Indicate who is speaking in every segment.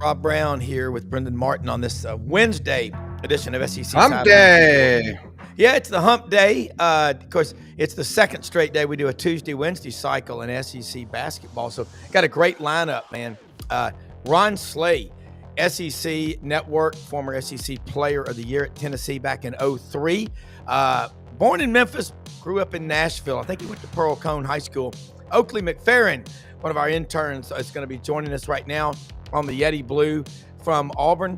Speaker 1: Rob Brown here with Brendan Martin on this Wednesday edition of SEC
Speaker 2: Hump
Speaker 1: Sideline Report.
Speaker 2: day.
Speaker 1: Yeah, it's the hump day. Of course, it's the second straight day we do a Tuesday, Wednesday cycle in SEC basketball. So, got a great lineup, man. Ron Slay, SEC Network, former SEC Player of the Year at Tennessee back in 03. Born in Memphis, grew up in Nashville. I think he went to Pearl Cone High School. Oakley McFerrin, one of our interns, is going to be joining us right now on the Yeti Blue from Auburn.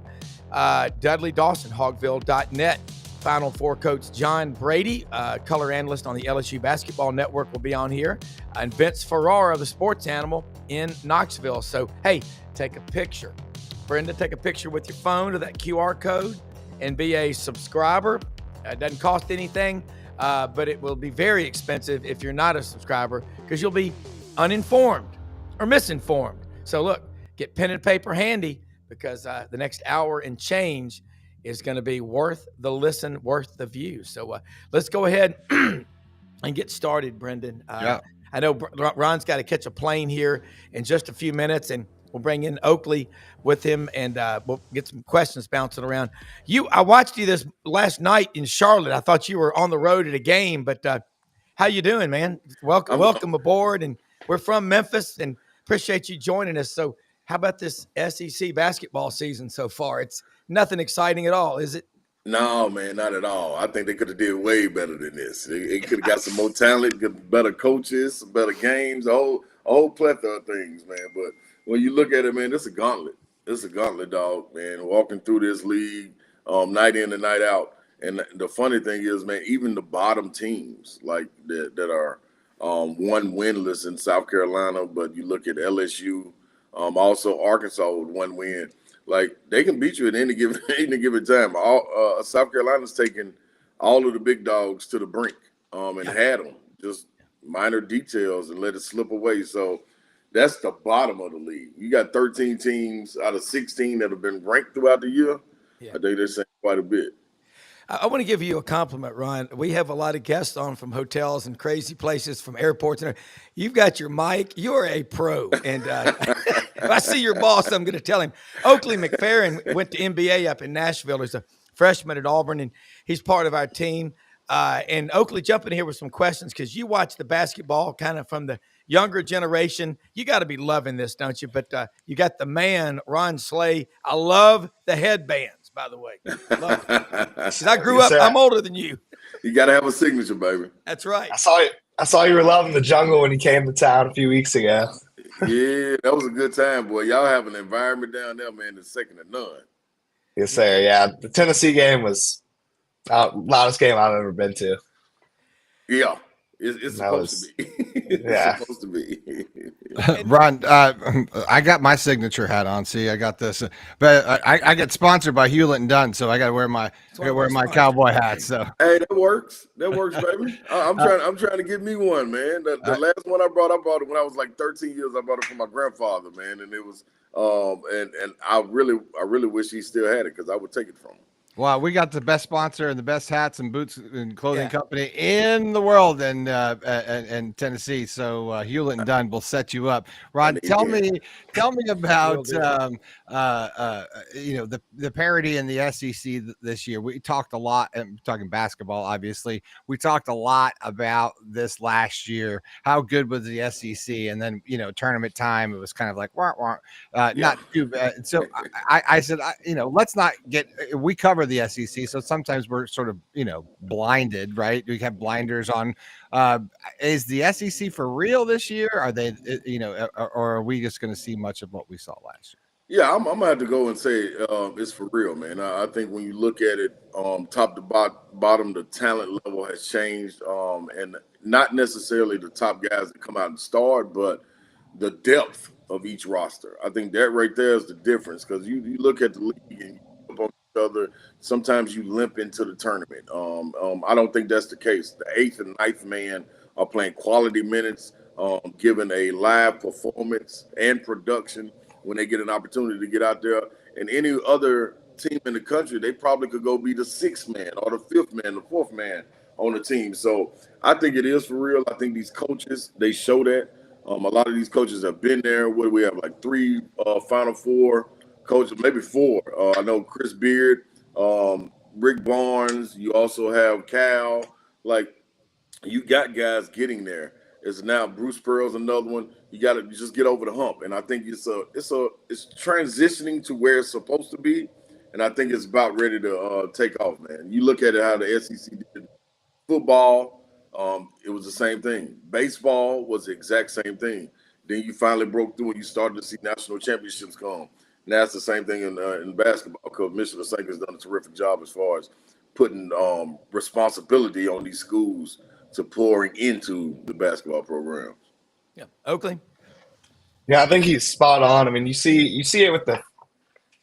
Speaker 1: Dudley Dawson, Hogville.net. Final Four coach John Brady, color analyst on the LSU Basketball Network, will be on here. And Vince Ferrara, the sports animal in Knoxville. So, hey, take a picture. Brenda, take a picture with your phone of that QR code and be a subscriber. It doesn't cost anything, but it will be very expensive if you're not a subscriber because you'll be uninformed or misinformed. So, look, get pen and paper handy because the next hour and change is going to be worth the listen, worth the view. So let's go ahead and get started, Brendan. I know Ron's got to catch a plane here in just a few minutes, and we'll bring in Oakley with him, and we'll get some questions bouncing around. I watched you this last night in Charlotte. I thought you were on the road at a game, but how you doing, man? Welcome aboard, and we're from Memphis, and appreciate you joining us. So how about this SEC basketball season so far? It's nothing exciting at all, is it?
Speaker 3: No, man, not at all. I think they could have did way better than this. It could have got some more talent, better coaches, some better games, a whole plethora of things, man. But when you look at it, man, it's a gauntlet. It's a gauntlet, dog, man, walking through this league night in and night out. And the funny thing is, man, even the bottom teams like that are one winless in South Carolina, but you look at LSU, also Arkansas with one win. Like they can beat you at any given time. South Carolina's taken all of the big dogs to the brink, and had them just minor details and let it slip away. So that's the bottom of the league. You got 13 teams out of 16 that have been ranked throughout the year. Yeah. I think they're saying quite a bit.
Speaker 1: I want to give you a compliment, Ron. We have a lot of guests on from hotels and crazy places, from airports. And you've got your mic. You're a pro. And if I see your boss, I'm going to tell him. Oakley McFerrin went to NBA up in Nashville. He's a freshman at Auburn, and he's part of our team. And Oakley, jump in here with some questions because you watch the basketball kind of from the younger generation. You got to be loving this, don't you? But you got the man, Ron Slay. I love the headbands, by the way. Love it. I grew up. I'm older than you.
Speaker 3: You got to have a signature, baby.
Speaker 1: That's right.
Speaker 4: I saw you were loving the jungle when you came to town a few weeks ago.
Speaker 3: Yeah, that was a good time, boy. Y'all have an environment down there, man, that's second to none.
Speaker 4: Yes, sir. Yeah, the Tennessee game was loudest game I've ever been to.
Speaker 3: Yeah, it's supposed to be. It's supposed to be.
Speaker 2: Ron, I got my signature hat on. See, I got this, but I get sponsored by Hewlett and Dunn, so I got to wear my cowboy hat. So
Speaker 3: hey, that works. That works, baby. I'm trying to get me one, man. The last one I bought it when I was like 13 years. I bought it for my grandfather, man, and it was and I really wish he still had it because I would take it from him.
Speaker 2: Well, we got the best sponsor and the best hats and boots and clothing company in the world in Tennessee. So Hewlett and Dunn will set you up. Ron, tell me about the parity in the SEC this year. We talked a lot. I'm talking basketball, obviously. We talked a lot about this last year. How good was the SEC? And then tournament time, it was kind of like not too bad. So I said, let's not get. We cover the SEC, so sometimes we're sort of blinded, right? We have blinders on. Is the SEC for real this year? Are they or are we just going to see much of what we saw last year?
Speaker 3: Yeah, I'm gonna have to go and say it's for real, man. I think when you look at it top to bottom, the talent level has changed, and not necessarily the top guys that come out and start, but the depth of each roster. I think that right there is the difference because you look at the league and you up on each other. Sometimes you limp into the tournament. I don't think that's the case. The 8th and 9th man are playing quality minutes, giving a live performance and production when they get an opportunity to get out there. And any other team in the country, they probably could go be the 6th man or the 5th man, the 4th man on the team. So I think it is for real. I think these coaches, they show that. A lot of these coaches have been there. What do we have, like 3 Final Four coach, maybe 4. I know Chris Beard, Rick Barnes. You also have Cal. Like, you got guys getting there. It's now Bruce Pearl's another one. You got to just get over the hump, and I think it's transitioning to where it's supposed to be, and I think it's about ready to take off, man. You look at it how the SEC did football. It was the same thing. Baseball was the exact same thing. Then you finally broke through and you started to see national championships come. Now it's the same thing in basketball because Michigan State has done a terrific job as far as putting responsibility on these schools to pouring into the basketball programs.
Speaker 1: Yeah, Oakley.
Speaker 4: Yeah, I think he's spot on. I mean, you see it with the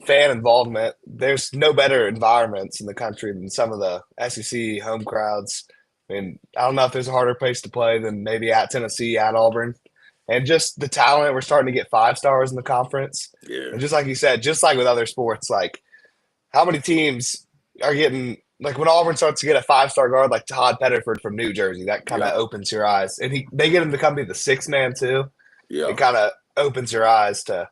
Speaker 4: fan involvement. There's no better environments in the country than some of the SEC home crowds. I mean, I don't know if there's a harder place to play than maybe at Tennessee, at Auburn. And just the talent, we're starting to get 5 stars in the conference.
Speaker 3: Yeah.
Speaker 4: And just like you said, just like with other sports, like how many teams are getting – like when Auburn starts to get a 5-star guard like Todd Pettiford from New Jersey, that kind of opens your eyes. And they get him to come be the 6th man too.
Speaker 3: Yeah.
Speaker 4: It kind of opens your eyes to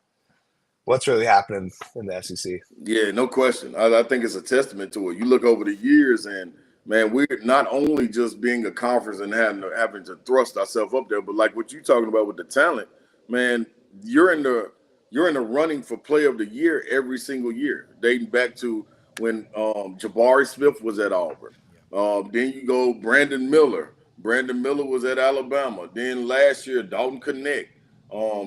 Speaker 4: what's really happening in the SEC.
Speaker 3: Yeah, no question. I think it's a testament to it. You look over the years and, man, we're not only just being a conference and having to thrust ourselves up there, but like what you're talking about with the talent, man, you're in the running for Player of the Year every single year, dating back to when Jabari Smith was at Auburn. Then you go Brandon Miller. Brandon Miller was at Alabama. Then last year, Dalton Connect,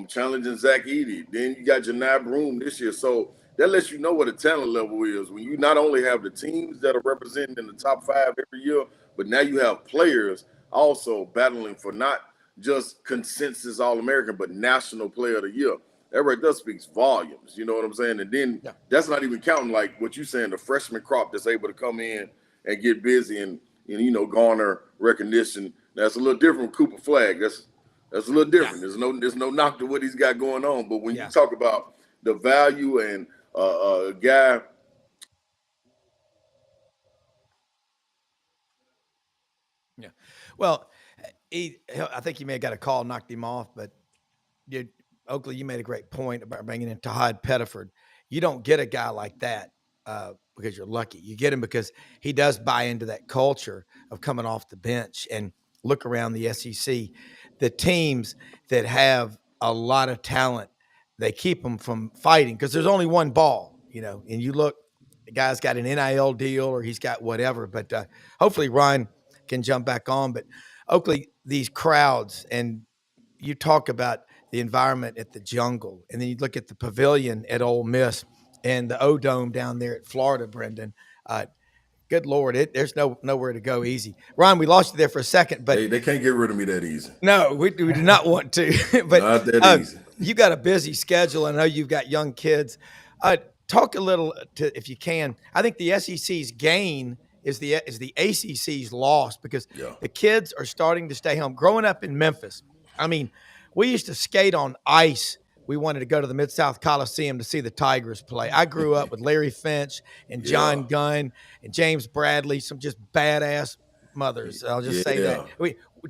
Speaker 3: challenging Zach Edey. Then you got Janai Broom this year. So that lets you know what the talent level is when you not only have the teams that are represented in the top 5 every year, but now you have players also battling for not just consensus All-American, but National Player of the Year. That right there speaks volumes, you know what I'm saying? And then that's not even counting like what you're saying, the freshman crop that's able to come in and get busy and garner recognition. That's a little different with Cooper Flagg. That's a little different. There's no knock to what he's got going on. But when you talk about the value and a guy.
Speaker 1: Yeah. Well, I think he may have got a call, knocked him off, but Oakley, you made a great point about bringing in Todd Pettiford. You don't get a guy like that because you're lucky. You get him because he does buy into that culture of coming off the bench. And look around the SEC, the teams that have a lot of talent, they keep them from fighting because there's only one ball, and you look, the guy's got an NIL deal or he's got whatever, but hopefully Ron can jump back on. But Oakley, these crowds, and you talk about the environment at the Jungle, and then you look at the pavilion at Ole Miss and the O-Dome down there at Florida, Brendan. Good Lord, there's nowhere to go easy. Ron, we lost you there for a second, but
Speaker 3: they can't get rid of me that easy.
Speaker 1: No, we do not want to. But
Speaker 3: not that easy.
Speaker 1: You got a busy schedule. I know you've got young kids. Talk a little, if you can. I think the SEC's gain is the ACC's loss because the kids are starting to stay home. Growing up in Memphis, I mean, we used to skate on ice. We wanted to go to the Mid-South Coliseum to see the Tigers play. I grew up with Larry Finch and John Gunn and James Bradley, some just badass mothers. I'll just say that.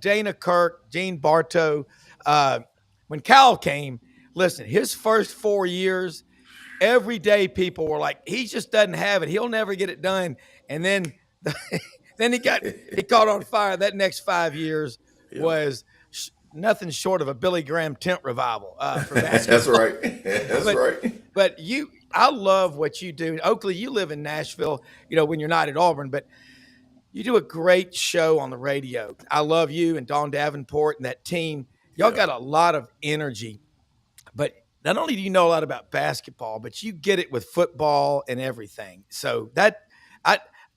Speaker 1: Dana Kirk, Gene Bartow. When Cal came, listen, his first 4 years, every day people were like, he just doesn't have it. He'll never get it done. And then he caught on fire. That next 5 years was nothing short of a Billy Graham tent revival for basketball.
Speaker 3: That's right.
Speaker 1: But I love what you do. Oakley, you live in Nashville, when you're not at Auburn, but you do a great show on the radio. I love you and Dawn Davenport and that team. Y'all got a lot of energy, but not only do you know a lot about basketball, but you get it with football and everything. So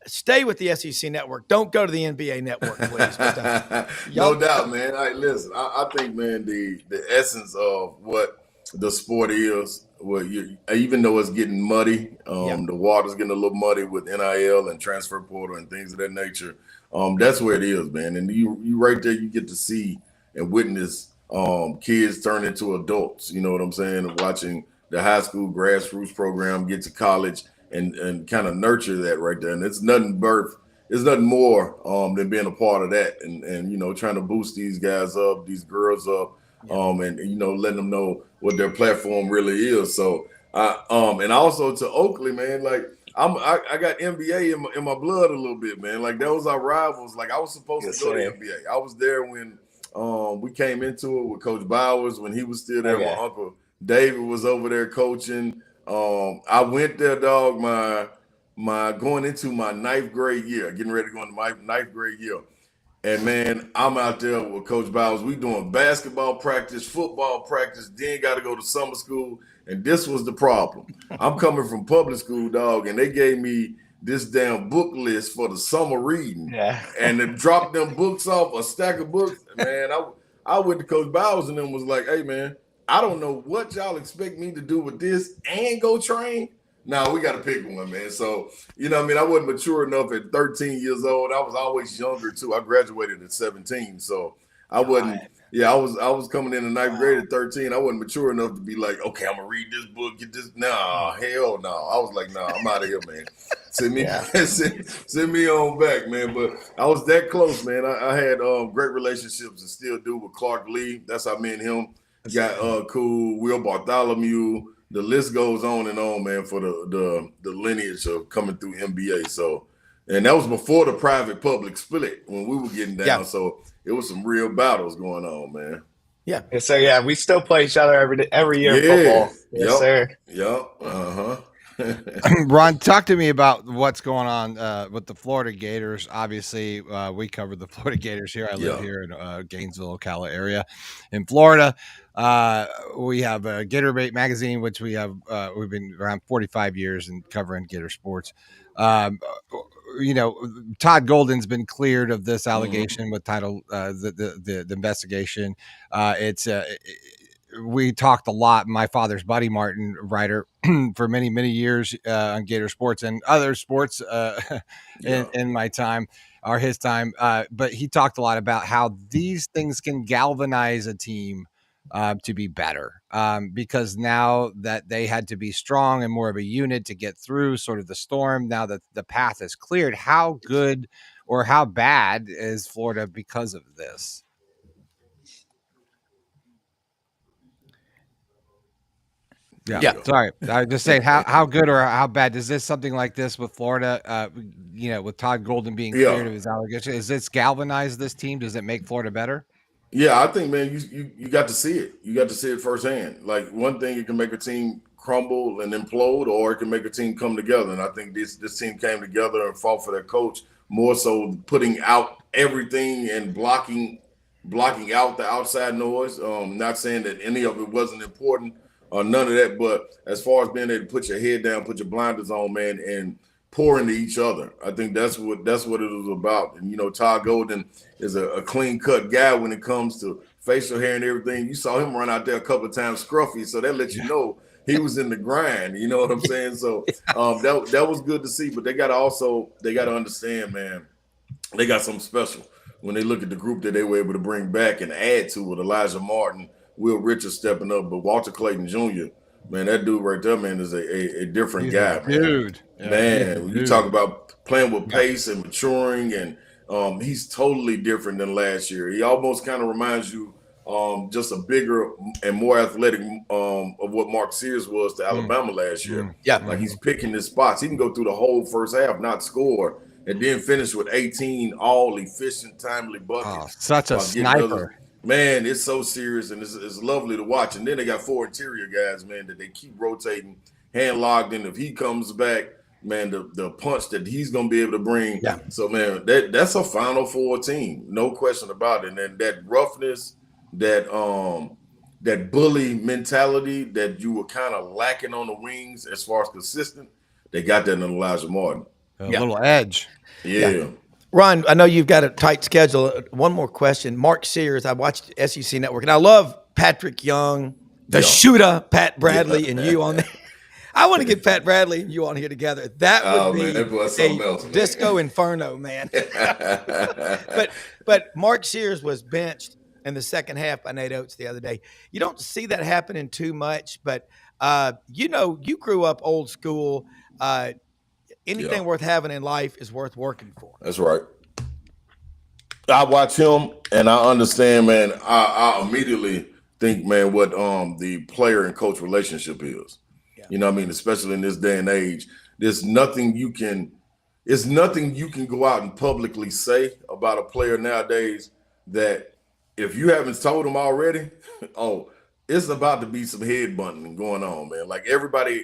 Speaker 1: stay with the SEC network. Don't go to the NBA network, please. But,
Speaker 3: no doubt, man. Listen, I think, man, the essence of what the sport is, even though it's getting muddy, the water's getting a little muddy with NIL and transfer portal and things of that nature. That's where it is, man. And you right there, you get to see and witness kids turn into adults. You know what I'm saying? And watching the high school grassroots program get to college and kind of nurture that right there. And it's nothing more than being a part of that and trying to boost these guys up, these girls up, and letting them know what their platform really is. So And also to Oakley, man. Like I got NBA in my blood a little bit, man. Like that was our rivals. Like I was supposed
Speaker 4: Yes,
Speaker 3: to go to
Speaker 4: sir.
Speaker 3: NBA. I was there when we came into it with Coach Bowers when he was still there.
Speaker 4: Okay.
Speaker 3: My uncle David was over there coaching. I went there, dog. My going into my ninth grade year, getting ready to go into my ninth grade year. And man, I'm out there with Coach Bowers. We doing basketball practice, football practice, then got to go to summer school. And this was the problem. I'm coming from public school, dog, and they gave me this damn book list for the summer reading.
Speaker 4: Yeah.
Speaker 3: And to drop them books off, a stack of books, man, I went to Coach Bowers and then was like, hey, man, I don't know what y'all expect me to do with this and go train. No, we got to pick one, man. So, you know what I mean? I wasn't mature enough at 13 years old. I was always younger, too. I graduated at 17. So I wasn't, yeah, I was coming in the ninth grade at 13. I wasn't mature enough to be like, okay, I'm going to read this book, get this. Nah, hell no. I was like, nah, I'm out of here, man. Send me, send me on back, man. But I was that close, man. I had great relationships and still do with Clark Lee. That's how me and him got cool. Will Bartholomew. The list goes on and on, man, for the lineage of coming through NBA. So, and that was before the private public split when we were getting down.
Speaker 1: Yeah.
Speaker 3: So it was some real battles going on, man.
Speaker 1: Yeah.
Speaker 4: So yeah, we still play each other every year in football. Yes, sir.
Speaker 3: Yep. Uh-huh.
Speaker 2: Ron, talk to me about what's going on with the Florida Gators. Obviously, we covered the Florida Gators here. I live here in Gainesville, Ocala area in Florida. We have Gator Bait magazine, which we've been around 45 years and covering Gator sports. You know, Todd Golden's been cleared of this allegation with title the investigation. We talked a lot. My father's Buddy Martin, writer for many, many years on Gator sports and other sports in my time or his time. But he talked a lot about how these things can galvanize a team to be better because now that they had to be strong and more of a unit to get through sort of the storm, now that the path is cleared, how good or how bad is Florida because of this? Yeah. Sorry. I was just saying how good or how bad is this something like this with Florida, you know, with Todd Golden being cleared of his allegation? Is this galvanize this team? Does it make Florida better?
Speaker 3: Yeah, I think, man, you got to see it. You got to see it firsthand. Like one thing, it can make a team crumble and implode, or it can make a team come together. And I think this team came together and fought for their coach, more so putting out everything and blocking out the outside noise. Not saying that any of it wasn't important or none of that, but as far as being able to put your head down, put your blinders on, man, and pour into each other. I think that's what it was about. And, you know, Todd Golden is a clean-cut guy when it comes to facial hair and everything. You saw him run out there a couple of times scruffy, so that lets you know he was in the grind. You know what I'm saying? So that was good to see. But they got to understand, man, they got something special when they look at the group that they were able to bring back and add to with Elijah Martin, Will Richards stepping up, but Walter Clayton Jr., man, that dude right there, man, is a different guy, man.
Speaker 2: Dude.
Speaker 3: Man, you talk about playing with pace and maturing, and he's totally different than last year. He almost kind of reminds you just a bigger and more athletic of what Mark Sears was to Alabama last year.
Speaker 1: Yeah.
Speaker 3: Like he's picking his spots. He can go through the whole first half, not score, and then finish with 18 all efficient, timely buckets.
Speaker 2: Oh, such a sniper.
Speaker 3: Man, it's so serious, and it's lovely to watch. And then they got four interior guys, man, that they keep rotating, hand locked in. If he comes back, man, the punch that he's going to be able to bring.
Speaker 1: Yeah.
Speaker 3: So, man, that's a Final Four team, no question about it. And then that roughness, that bully mentality that you were kind of lacking on the wings as far as consistent, they got that in Elijah Martin.
Speaker 2: A little edge.
Speaker 3: Yeah.
Speaker 1: Ron, I know you've got a tight schedule. One more question. Mark Sears, I watched SEC Network, and I love Patrick Young, the shooter, Pat Bradley, and you on there. I want to get Pat Bradley and you on here together. That would be a disco inferno, man. But Mark Sears was benched in the second half by Nate Oates the other day. You don't see that happening too much, but you know, you grew up old school. Anything worth having in life is worth working for.
Speaker 3: That's right. I watch him and I understand, man. I immediately think, man, what the player and coach relationship is. You know what I mean? Especially in this day and age, there's nothing you can. It's nothing you can go out and publicly say about a player nowadays that if you haven't told them already, oh, it's about to be some head bunting going on, man. Like everybody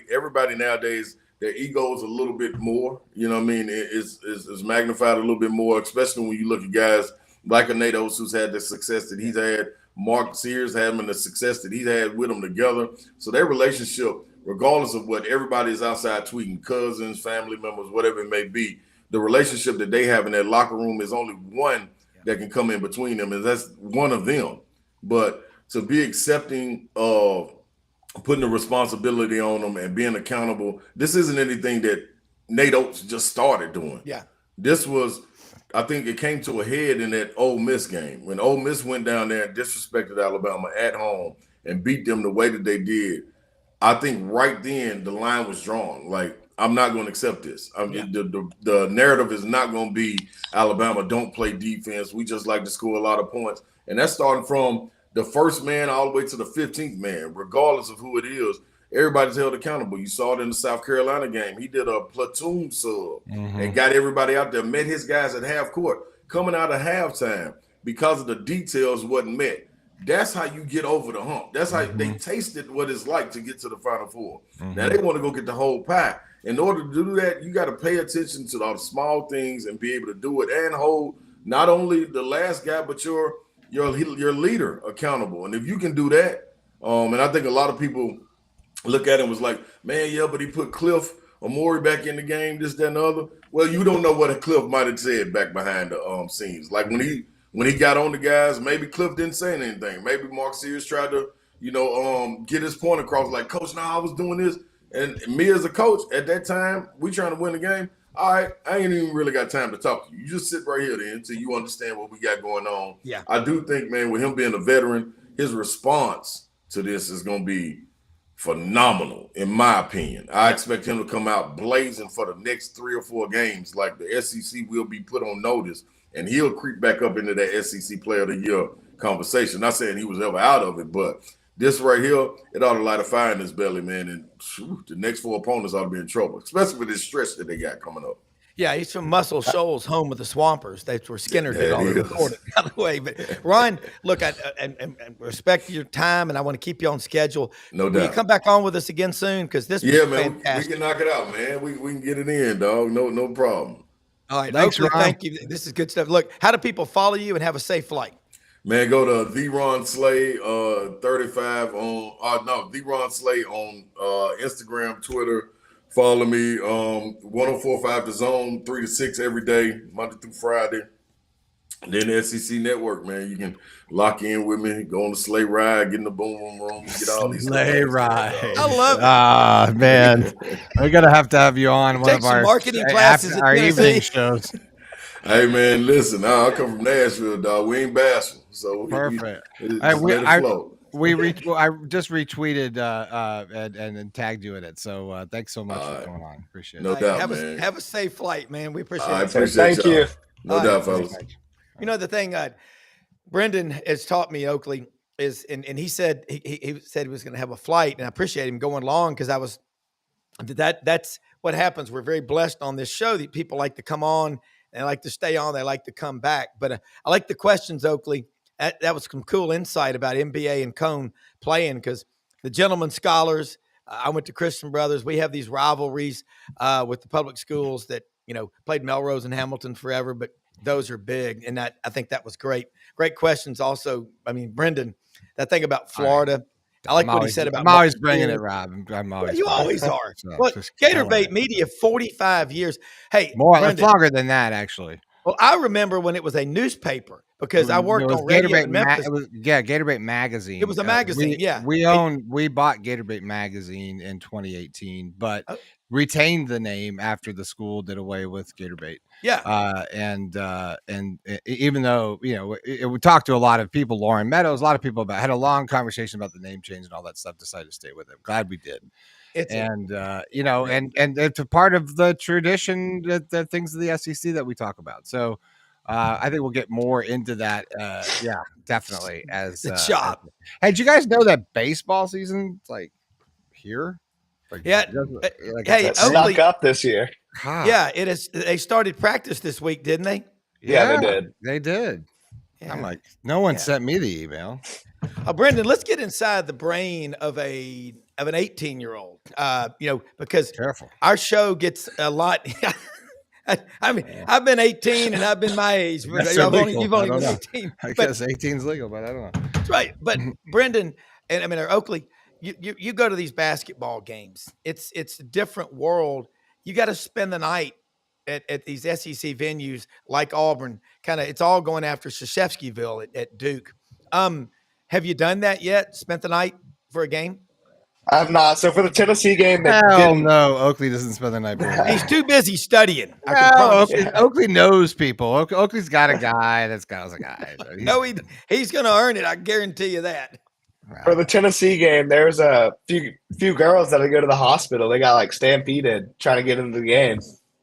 Speaker 3: nowadays, their ego is a little bit more. You know what I mean? It's magnified a little bit more, especially when you look at guys like a Nate Oates who's had the success that he's had. Mark Sears having the success that he's had with them together. So their relationship, regardless of what everybody is outside tweeting, cousins, family members, whatever it may be, the relationship that they have in that locker room is only one that can come in between them, and that's one of them. But to be accepting of putting the responsibility on them and being accountable, this isn't anything that Nate Oates just started doing.
Speaker 1: Yeah.
Speaker 3: This was, I think it came to a head in that Ole Miss game when Ole Miss went down there and disrespected Alabama at home and beat them the way that they did. I think right then the line was drawn. Like, I'm not going to accept this. The narrative is not going to be Alabama don't play defense. We just like to score a lot of points. And that's starting from the first man all the way to the 15th man, regardless of who it is. Everybody's held accountable. You saw it in the South Carolina game. He did a platoon sub and got everybody out there, met his guys at half court. Coming out of halftime because of the details wasn't met. That's how you get over the hump. That's how they tasted what it's like to get to the Final Four. Now they want to go get the whole pie. In order to do that, you got to pay attention to all the small things and be able to do it and hold not only the last guy, but your leader accountable. And if you can do that, and I think a lot of people look at him and was like, man, yeah, but he put Cliff Amori back in the game, this, that, and the other. Well, you don't know what Cliff might have said back behind the scenes. Like when he got on the guys, maybe Cliff didn't say anything. Maybe Mark Sears tried to, get his point across. Like, Coach, I was doing this. And me as a coach at that time, we trying to win the game. All right, I ain't even really got time to talk to you. You just sit right here then until you understand what we got going on.
Speaker 1: Yeah.
Speaker 3: I do think, man, with him being a veteran, his response to this is going to be phenomenal, in my opinion. I expect him to come out blazing for the next 3 or 4 games. Like the SEC will be put on notice, and he'll creep back up into that SEC Player of the Year conversation. Not saying he was ever out of it, but this right here, it ought to light a fire in his belly, man. And the next 4 opponents ought to be in trouble, especially with this stretch that they got coming up.
Speaker 1: Yeah, he's from Muscle Shoals, home of the Swampers. That's where Skinner did all the recording, by the way. But Ron, look, I respect your time, and I want to keep you on schedule.
Speaker 3: No doubt.
Speaker 1: Will you come back on with us again soon? Because this was
Speaker 3: man,
Speaker 1: fantastic.
Speaker 3: we can knock it out, man. We can get it in, dog. No problem.
Speaker 1: All right,
Speaker 2: Thanks,
Speaker 1: Oakley,
Speaker 2: Ron.
Speaker 1: thank you. This is good stuff. Look, how do people follow you and have a safe flight?
Speaker 3: Man, go to The Ron Slay 35 on The Ron Slay on Instagram, Twitter. Follow me. 1045 The Zone, 3 to 6 every day, Monday through Friday. And then the SEC Network, man. You can lock in with me, go on the sleigh ride, get in the boom room, get all these
Speaker 2: Sleigh
Speaker 3: things.
Speaker 2: ride.
Speaker 1: I love it.
Speaker 2: Ah, man. We're going to have you on one
Speaker 1: Take
Speaker 2: of
Speaker 1: some
Speaker 2: our
Speaker 1: marketing classes at
Speaker 2: our
Speaker 1: Tennessee.
Speaker 2: evening shows.
Speaker 3: Hey, man, listen. I come from Nashville, dog. We ain't bashful. So
Speaker 2: Perfect. I just retweeted and tagged you in it. So thanks so much for going on. Appreciate it.
Speaker 3: No doubt, man.
Speaker 1: Have a safe flight, man. We appreciate
Speaker 3: I
Speaker 1: it.
Speaker 3: appreciate
Speaker 4: Thank
Speaker 3: y'all.
Speaker 4: you.
Speaker 3: No doubt, fellas.
Speaker 1: You know, the thing Brendan has taught me, Oakley, is, and he said he said he was going to have a flight, and I appreciate him going long because that's what happens. We're very blessed on this show that people like to come on, they like to stay on, they like to come back. But I like the questions, Oakley. That was some cool insight about MBA and Cone playing, because the Gentleman Scholars, I went to Christian Brothers. We have these rivalries with the public schools that, played Melrose and Hamilton forever, but those are big. And I think that was great. Great questions also. I mean, Brendan, that thing about Florida, I like what he said about.
Speaker 2: I'm always bringing it, Rob. I'm always.
Speaker 1: You always are.
Speaker 2: So,
Speaker 1: Well, Gator Bait Media, 45 years. Hey,
Speaker 2: it's longer than that, actually.
Speaker 1: Well, I remember when it was a newspaper, because I worked on radio in Memphis.
Speaker 2: Gator Bait Magazine.
Speaker 1: It was a magazine,
Speaker 2: We bought Gator Bait Magazine in 2018, but retained the name after the school did away with Gator Bait.
Speaker 1: Yeah.
Speaker 2: And even though, we talked to a lot of people, Lauren Meadows, a lot of people had a long conversation about the name change and all that stuff, decided to stay with it. Glad we did. And it's a part of the tradition, the things of the SEC that we talk about. So I think we'll get more into that. Definitely. As
Speaker 1: the shop.
Speaker 2: Hey, did you guys know that baseball season's like here? Like,
Speaker 1: Yeah.
Speaker 2: it doesn't- like
Speaker 1: Hey,
Speaker 2: it's
Speaker 4: That
Speaker 2: a
Speaker 1: Oakley-
Speaker 4: snuck up this year.
Speaker 2: God.
Speaker 1: Yeah, it is. They started practice this week, didn't they?
Speaker 4: Yeah, they did.
Speaker 2: They did.
Speaker 1: Yeah.
Speaker 2: I'm like, no one
Speaker 1: Yeah.
Speaker 2: sent me the email.
Speaker 1: Brendan, let's get inside the brain of an 18-year-old. Because
Speaker 2: Careful.
Speaker 1: our show gets a lot. I mean, I've been 18 and I've been my age. But
Speaker 2: That's
Speaker 1: you've
Speaker 2: illegal.
Speaker 1: only
Speaker 2: I don't
Speaker 1: been
Speaker 2: know.
Speaker 1: 18.
Speaker 2: I
Speaker 1: But
Speaker 2: guess 18's legal, but I don't know.
Speaker 1: that's right. But Brendan, and I mean, or Oakley, you go to these basketball games. It's a different world. You got to spend the night at these SEC venues like Auburn. Kind of, it's all going after Krzyzewskiville at Duke. Have you done that yet? Spent the night for a game?
Speaker 4: I'm not. So for the Tennessee game, they
Speaker 2: Hell
Speaker 4: didn't.
Speaker 2: no, Oakley doesn't spend the night.
Speaker 1: He's too busy studying. I can
Speaker 2: No,
Speaker 1: promise
Speaker 2: Oakley,
Speaker 1: you.
Speaker 2: Oakley knows people. Oakley's got a guy that's got a guy. So he's-
Speaker 1: No, he's going to earn it. I guarantee you that.
Speaker 4: For the Tennessee game, there's a few girls that go to the hospital. They got like stampeded trying to get into the game.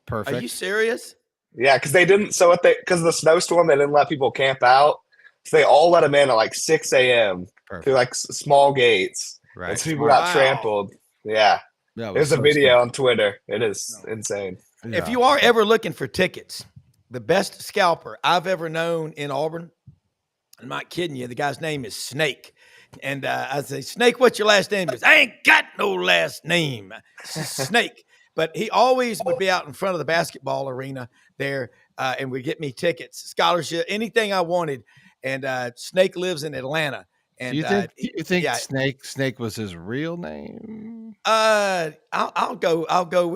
Speaker 2: Perfect.
Speaker 1: Are you serious?
Speaker 4: Yeah, because they didn't. So what they because of the snowstorm, they didn't let people camp out. So they all let them in at like 6 a.m.
Speaker 2: Perfect.
Speaker 4: through like small gates.
Speaker 2: Right.
Speaker 4: And so people
Speaker 1: Wow.
Speaker 4: got trampled. Yeah,
Speaker 2: That was
Speaker 4: there's a
Speaker 2: so
Speaker 4: video
Speaker 2: smart.
Speaker 4: on Twitter. It is insane.
Speaker 2: Yeah.
Speaker 1: If you are ever looking for tickets, the best scalper I've ever known in Auburn, I'm not kidding you, the guy's name is Snake. And I say, Snake, what's your last name? He goes, I ain't got no last name. Snake. But he always would be out in front of the basketball arena there and would get me tickets, scholarship, anything I wanted. And Snake lives in Atlanta. And
Speaker 2: Do you think
Speaker 1: yeah.
Speaker 2: Snake was his real name?
Speaker 1: I'll go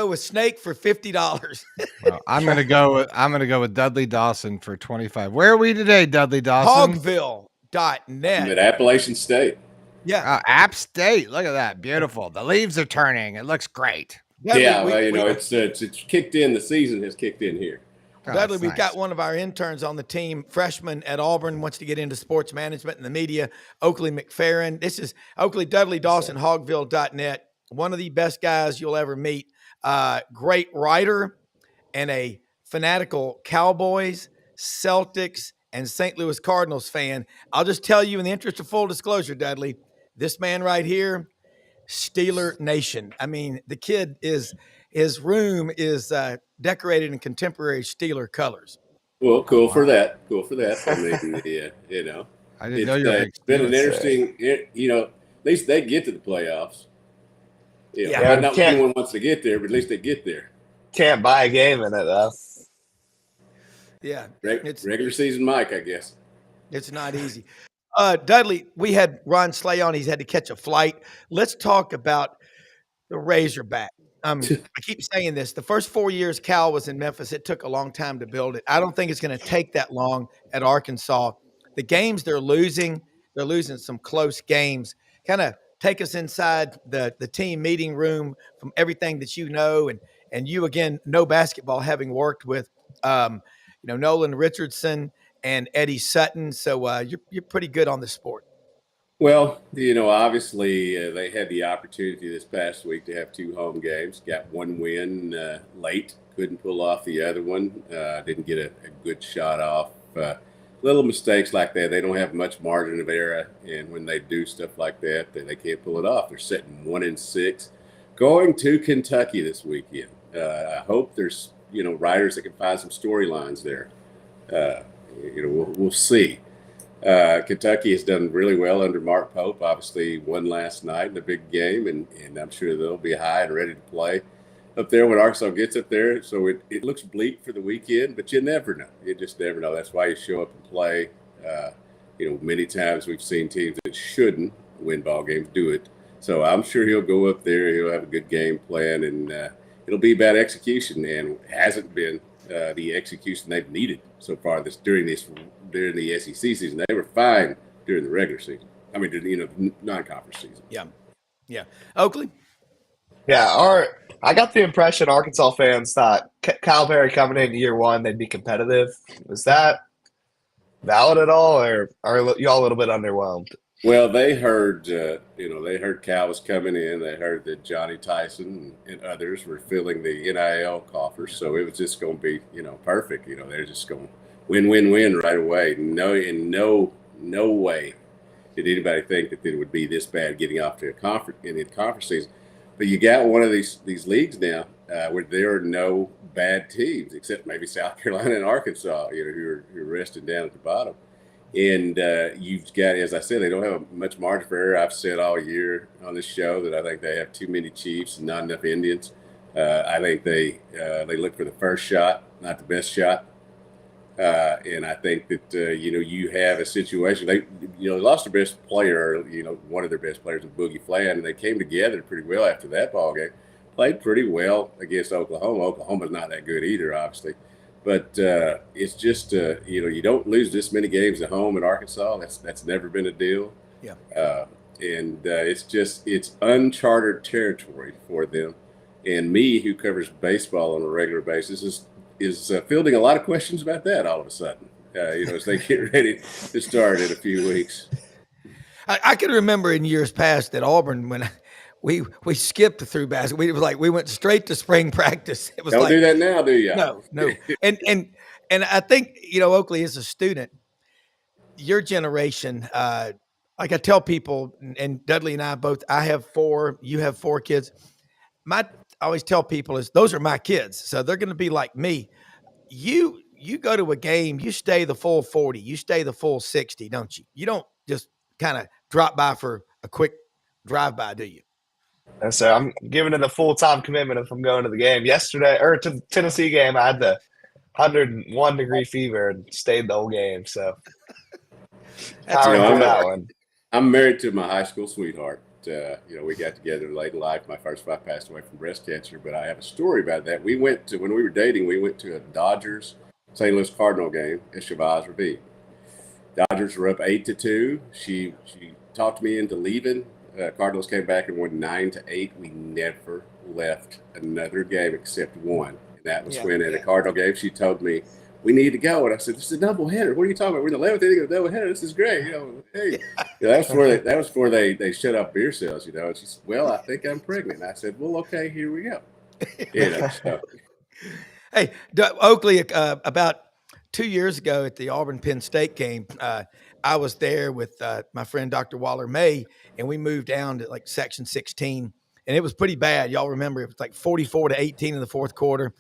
Speaker 1: with Snake for $50.
Speaker 2: Well, I'm gonna go with Dudley Dawson for 25. Where are we today, Dudley Dawson?
Speaker 1: Hogville.net.
Speaker 5: I'm at Appalachian State.
Speaker 1: Yeah.
Speaker 2: App State. Look at that, beautiful. The leaves are turning. It looks great.
Speaker 1: Dudley,
Speaker 5: Yeah,
Speaker 1: we-
Speaker 5: well, you
Speaker 1: we-
Speaker 5: know, it's kicked in. The season has kicked in here.
Speaker 2: Oh,
Speaker 1: Dudley,
Speaker 2: that's
Speaker 1: we've
Speaker 2: nice.
Speaker 1: got one of our interns on the team, freshman at Auburn, wants to get into sports management and the media, Oakley McFerrin. This is Oakley Dudley Dawson, hogville.net. One of the best guys you'll ever meet. Great writer and a fanatical Cowboys, Celtics, and St. Louis Cardinals fan. I'll just tell you in the interest of full disclosure, Dudley, this man right here, Steeler Nation. I mean, the kid his room is decorated in contemporary Steeler colors.
Speaker 5: Well, cool for that. Cool for that. I mean, you know,
Speaker 2: I didn't know you were a big
Speaker 5: it's been an
Speaker 2: Steelers fan.
Speaker 5: interesting. You know, at least they get to the playoffs. You know,
Speaker 1: Yeah,
Speaker 5: not
Speaker 4: can't-
Speaker 5: everyone wants to get there, but at least they get there.
Speaker 4: Can't buy a game in it though.
Speaker 1: Yeah,
Speaker 5: Regular season, Mike, I guess.
Speaker 1: it's not easy. Dudley, we had Ron Slay on. He's had to catch a flight. Let's talk about the Razorback. I keep saying this. The first 4 years Cal was in Memphis, it took a long time to build it. I don't think it's going to take that long at Arkansas. The games they're losing some close games. Kind of take us inside the team meeting room from everything that you know, and you, again, know basketball, having worked with Nolan Richardson and Eddie Sutton. So you're pretty good on the sport.
Speaker 5: Well, you know, obviously they had the opportunity this past week to have 2 home games. Got one win late, couldn't pull off the other one. Didn't get a good shot off. Little mistakes like that, they don't have much margin of error, and when they do stuff like that, they can't pull it off. They're sitting 1-6, going to Kentucky this weekend. I hope there's writers that can find some storylines there. We'll see. Kentucky has done really well under Mark Pope. Obviously won last night in a big game, and I'm sure they'll be high and ready to play up there when Arkansas gets up there. So it looks bleak for the weekend, but you never know. You just never know. That's why you show up and play. Many times we've seen teams that shouldn't win ball games do it. So I'm sure he'll go up there. He'll have a good game plan, and it'll be about execution, and hasn't been the execution they've needed so far during the SEC season. They were fine during the regular season. I mean, non-conference season.
Speaker 1: Yeah. Oakley?
Speaker 4: Yeah, I got the impression Arkansas fans thought Kyle Perry coming in year one, they'd be competitive. Is that valid at all, or are y'all a little bit underwhelmed?
Speaker 5: Well, they heard, Cal was coming in. They heard that Johnny Tyson and others were filling the NIL coffers. So it was just going to be, perfect. They're just going to win right away. In no way did anybody think that it would be this bad getting off to a conference season. But you got one of these leagues now where there are no bad teams except maybe South Carolina and Arkansas, who are resting down at the bottom. And you've got, as I said, they don't have much margin for error. I've said all year on this show that I think they have too many Chiefs and not enough Indians. I think they look for the first shot, not the best shot. And I think that you have a situation. They lost their best player, one of their best players, Boogie Fland, and they came together pretty well after that ball game. Played pretty well against Oklahoma. Oklahoma's not that good either, obviously. But it's just you don't lose this many games at home in Arkansas. That's never been a deal.
Speaker 1: Yeah.
Speaker 5: It's uncharted territory for them. And me, who covers baseball on a regular basis, is fielding a lot of questions about that all of a sudden. As they get ready to start in a few weeks.
Speaker 1: I can remember in years past at Auburn when we skipped through basketball. It was like we went straight to spring practice. It was
Speaker 5: Don't do that now, do you?
Speaker 1: No. And I think Oakley is a student. Your generation, like I tell people, and Dudley and I both. I have 4. You have 4 kids. I always tell people is those are my kids, so they're going to be like me. You go to a game, you stay the full 40, you stay the full 60, don't you? You don't just kind of drop by for a quick drive by, do you?
Speaker 4: And so I'm giving it a full-time commitment if I'm going to the game. Yesterday, or to the Tennessee game, I had the 101-degree fever and stayed the whole game. So that one.
Speaker 5: I'm married to my high school sweetheart. We got together late in life. My first wife passed away from breast cancer, but I have a story about that. When we were dating, we went to a Dodgers St. Louis Cardinal game at Chavez Ravine. Dodgers were up 8-2. She talked me into leaving. Cardinals came back and won 9-8. We never left another game except one. And that was when at a Cardinal game, she told me, we need to go. And I said, this is a doubleheader. What are you talking about? We're in the 11th inning of a doubleheader. This is great. Hey. That was before they shut up beer sales, And she said, well, I think I'm pregnant. And I said, well, okay, here we go.
Speaker 1: Hey, Oakley, about 2 years ago at the Auburn-Penn State game, I was there with my friend Dr. Waller May, and we moved down to like section 16, and it was pretty bad. Y'all remember it was like 44-18 in the fourth quarter.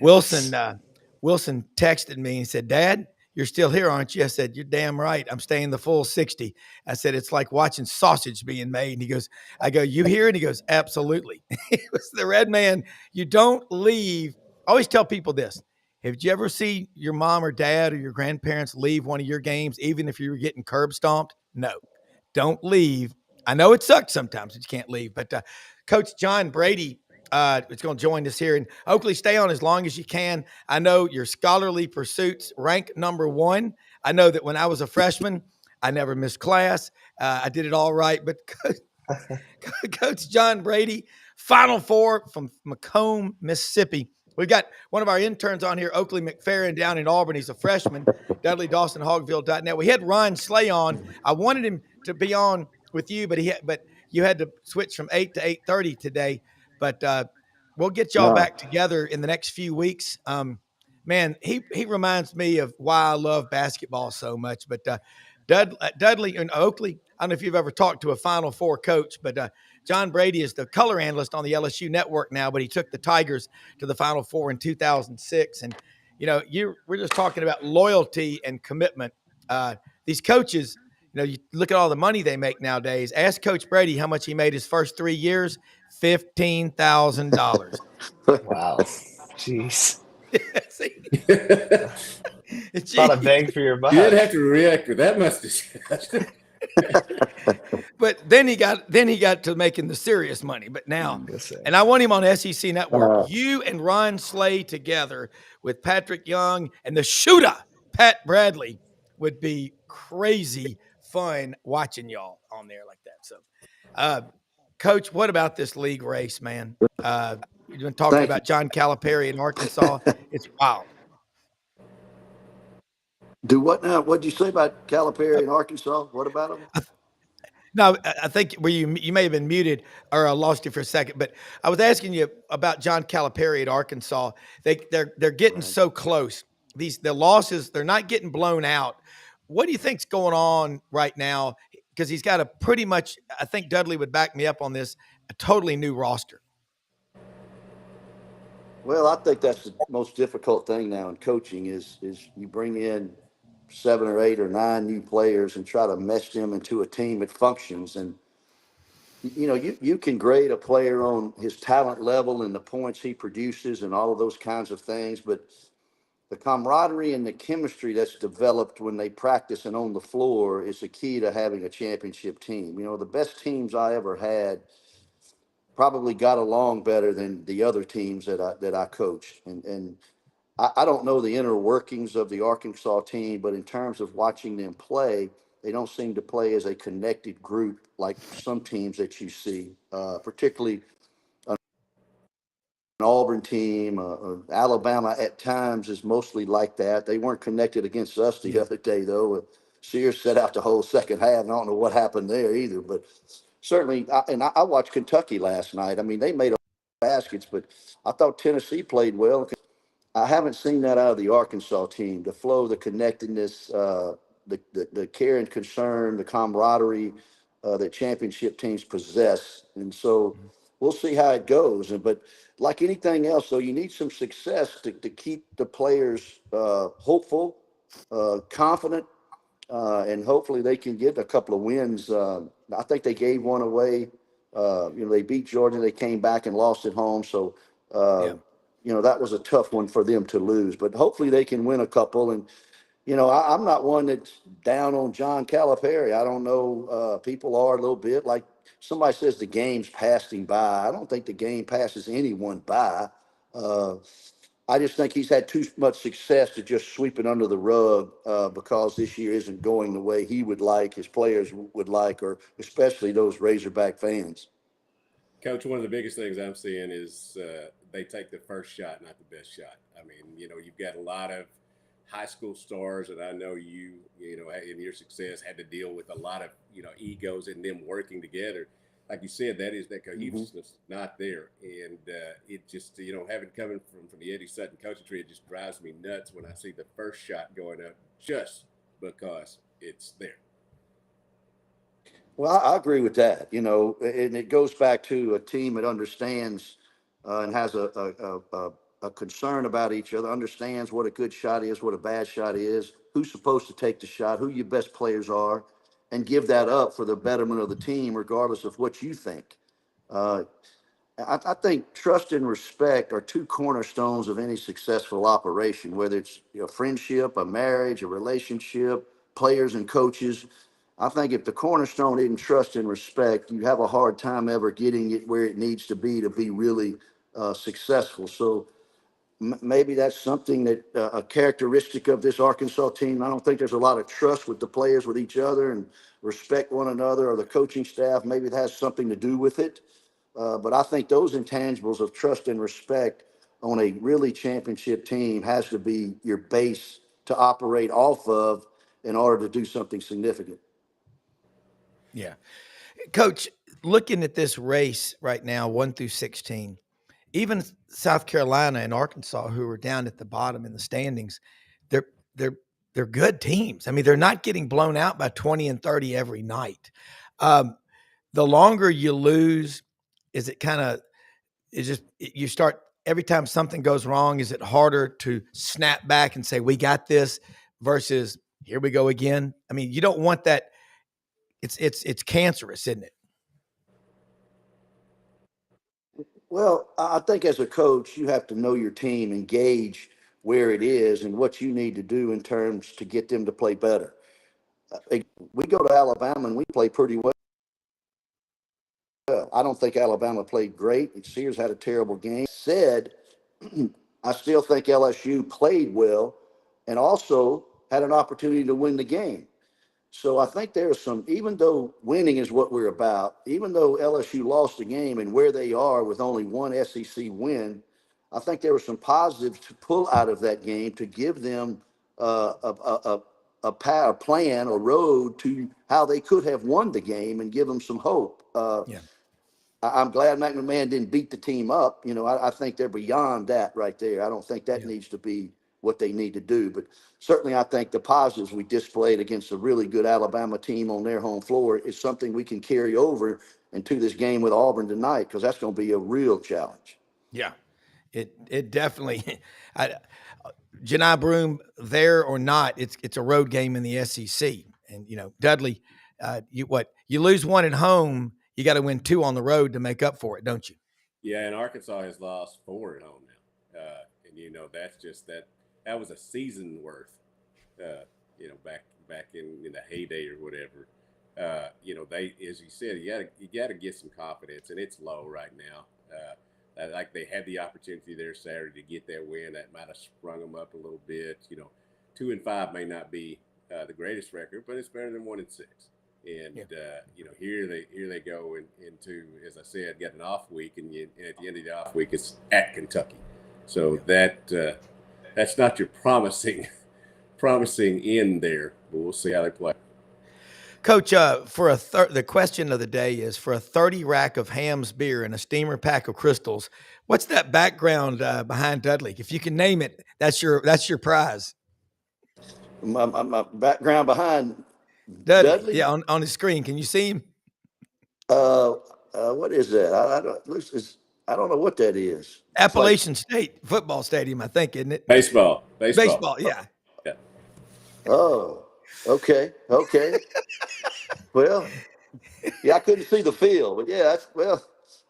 Speaker 1: Wilson texted me and said, Dad, you're still here, aren't you? I said, you're damn right. I'm staying the full 60. I said, it's like watching sausage being made. And he goes, I go, you here? And he goes, absolutely. It was the red man. You don't leave. I always tell people this. Have you ever seen your mom or dad or your grandparents leave one of your games, even if you were getting curb stomped? No, don't leave. I know it sucks sometimes that you can't leave, but Coach John Brady is going to join us here. And Oakley, stay on as long as you can. I know your scholarly pursuits rank number 1. I know that when I was a freshman, I never missed class. I did it all right. But Coach John Brady, Final Four from Macomb, Mississippi. We've got one of our interns on here, Oakley McFerrin, down in Auburn. He's a freshman, Dudley Dawson, Hogville.net. We had Ron Slay on. I wanted him to be on with you, but you had to switch from 8 to 8:30 today. But we'll get y'all back together in the next few weeks. Man, he reminds me of why I love basketball so much. But Dudley and Oakley, I don't know if you've ever talked to a Final Four coach, but John Brady is the color analyst on the LSU network now, but he took the Tigers to the Final Four in 2006. And, we're just talking about loyalty and commitment. These coaches, you look at all the money they make nowadays. Ask Coach Brady how much he made his first 3 years, $15,000.
Speaker 4: Wow. Jeez.
Speaker 1: It's
Speaker 4: not a bang for your buck.
Speaker 5: You didn't have to react with that much disgust.
Speaker 1: But then he got to making the serious money. But now, and I want him on SEC Network. You and Ron Slay together with Patrick Young and the shooter, Pat Bradley, would be crazy fun watching y'all on there like that. So, Coach, what about this league race, man? You've been talking about John Calipari in Arkansas. It's wild.
Speaker 6: Do what now? What did you say about Calipari in Arkansas? What about him?
Speaker 1: No, I think you may have been muted or I lost you for a second, but I was asking you about John Calipari at Arkansas. They're getting so close. The losses, they're not getting blown out. What do you think's going on right now? Because he's got a pretty much, I think Dudley would back me up on this, a totally new roster?
Speaker 6: Well, I think that's the most difficult thing now in coaching is you bring in 7 or 8 or 9 new players and try to mesh them into a team that functions. And you can grade a player on his talent level and the points he produces and all of those kinds of things, but the camaraderie and the chemistry that's developed when they practice and on the floor is the key to having a championship team. The best teams I ever had probably got along better than the other teams that I coached. And I don't know the inner workings of the Arkansas team, but in terms of watching them play, they don't seem to play as a connected group like some teams that you see, particularly an Auburn team. Alabama at times is mostly like that. They weren't connected against us the other day, though. Sears set out the whole second half. And I don't know what happened there either, but certainly, I watched Kentucky last night. I mean, they made baskets, but I thought Tennessee played well. I haven't seen that out of the Arkansas team. The flow, the connectedness, the care and concern, the camaraderie that championship teams possess. And so we'll see how it goes. But like anything else, though, you need some success to keep the players hopeful, confident, and hopefully they can get a couple of wins. I think they gave one away. They beat Georgia. They came back and lost at home. So, that was a tough one for them to lose. But hopefully they can win a couple. And, I'm not one that's down on John Calipari. I don't know. People are a little bit. Like somebody says the game's passing by. I don't think the game passes anyone by. I just think he's had too much success to just sweep it under the rug because this year isn't going the way he would like, his players would like, or especially those Razorback fans.
Speaker 5: Coach, one of the biggest things I'm seeing is they take the first shot, not the best shot. I mean, you've got a lot of high school stars, and I know you in your success had to deal with a lot of, egos and them working together. Like you said, that cohesiveness not there. And it just, having coming from the Eddie Sutton coaching tree, it just drives me nuts when I see the first shot going up just because it's there.
Speaker 6: Well, I agree with that, and it goes back to a team that understands and has a concern about each other, understands what a good shot is, what a bad shot is, who's supposed to take the shot, who your best players are, and give that up for the betterment of the team, regardless of what you think. I think trust and respect are two cornerstones of any successful operation, whether it's a friendship, a marriage, a relationship, players and coaches. I think if the cornerstone isn't trust and respect, you have a hard time ever getting it where it needs to be really successful. So maybe that's something that a characteristic of this Arkansas team. I don't think there's a lot of trust with the players, with each other, and respect one another, or the coaching staff. Maybe it has something to do with it. But I think those intangibles of trust and respect on a really championship team has to be your base to operate off of in order to do something significant.
Speaker 1: Yeah. Coach, looking at this race right now, 1 through 16, even South Carolina and Arkansas, who are down at the bottom in the standings, they're good teams. I mean, they're not getting blown out by 20 and 30 every night. The longer you lose, is it kind of you start every time something goes wrong? Is it harder to snap back and say we got this versus here we go again? I mean, you don't want that. It's cancerous, isn't it?
Speaker 6: Well, I think as a coach, you have to know your team, engage where it is and what you need to do in terms to get them to play better. We go to Alabama and we play pretty well. I don't think Alabama played great. Sears had a terrible game. I still think LSU played well and also had an opportunity to win the game. So I think there's even though winning is what we're about, even though LSU lost the game and where they are with only one SEC win, I think there were some positives to pull out of that game to give them a plan, a road to how they could have won the game and give them some hope. I'm glad McMahon didn't beat the team up. I think they're beyond that right there. I don't think that needs to be what they need to do. But certainly I think the positives we displayed against a really good Alabama team on their home floor is something we can carry over into this game with Auburn tonight, because that's going to be a real challenge.
Speaker 1: Yeah, it definitely. Janai Broome, there or not, it's a road game in the SEC, and Dudley, you lose one at home, you got to win 2 on the road to make up for it, don't you?
Speaker 5: Yeah, and Arkansas has lost 4 at home now, and that's just that was a season worth, back in the heyday or whatever. They, as you said, you got to get some confidence, and it's low right now. Like they had the opportunity there Saturday to get that win. That might have sprung them up a little bit. 2-5 may not be the greatest record, but it's better than 1-6. And here they go into, as I said, got an off week, and at the end of the off week, it's at Kentucky. So that's not your promising end there, but we'll see how they play.
Speaker 1: Coach, the question of the day is, for a 30 rack of Ham's beer and a steamer pack of Crystals, what's that background behind Dudley? If you can name it, that's your prize.
Speaker 6: My background behind
Speaker 1: Dudley? Yeah, on the screen. Can you see him?
Speaker 6: What is that? I don't know what that is.
Speaker 1: Appalachian State football stadium, I think, isn't it?
Speaker 5: Baseball.
Speaker 1: Yeah.
Speaker 6: Oh, okay. Well, yeah, I couldn't see the field, but yeah,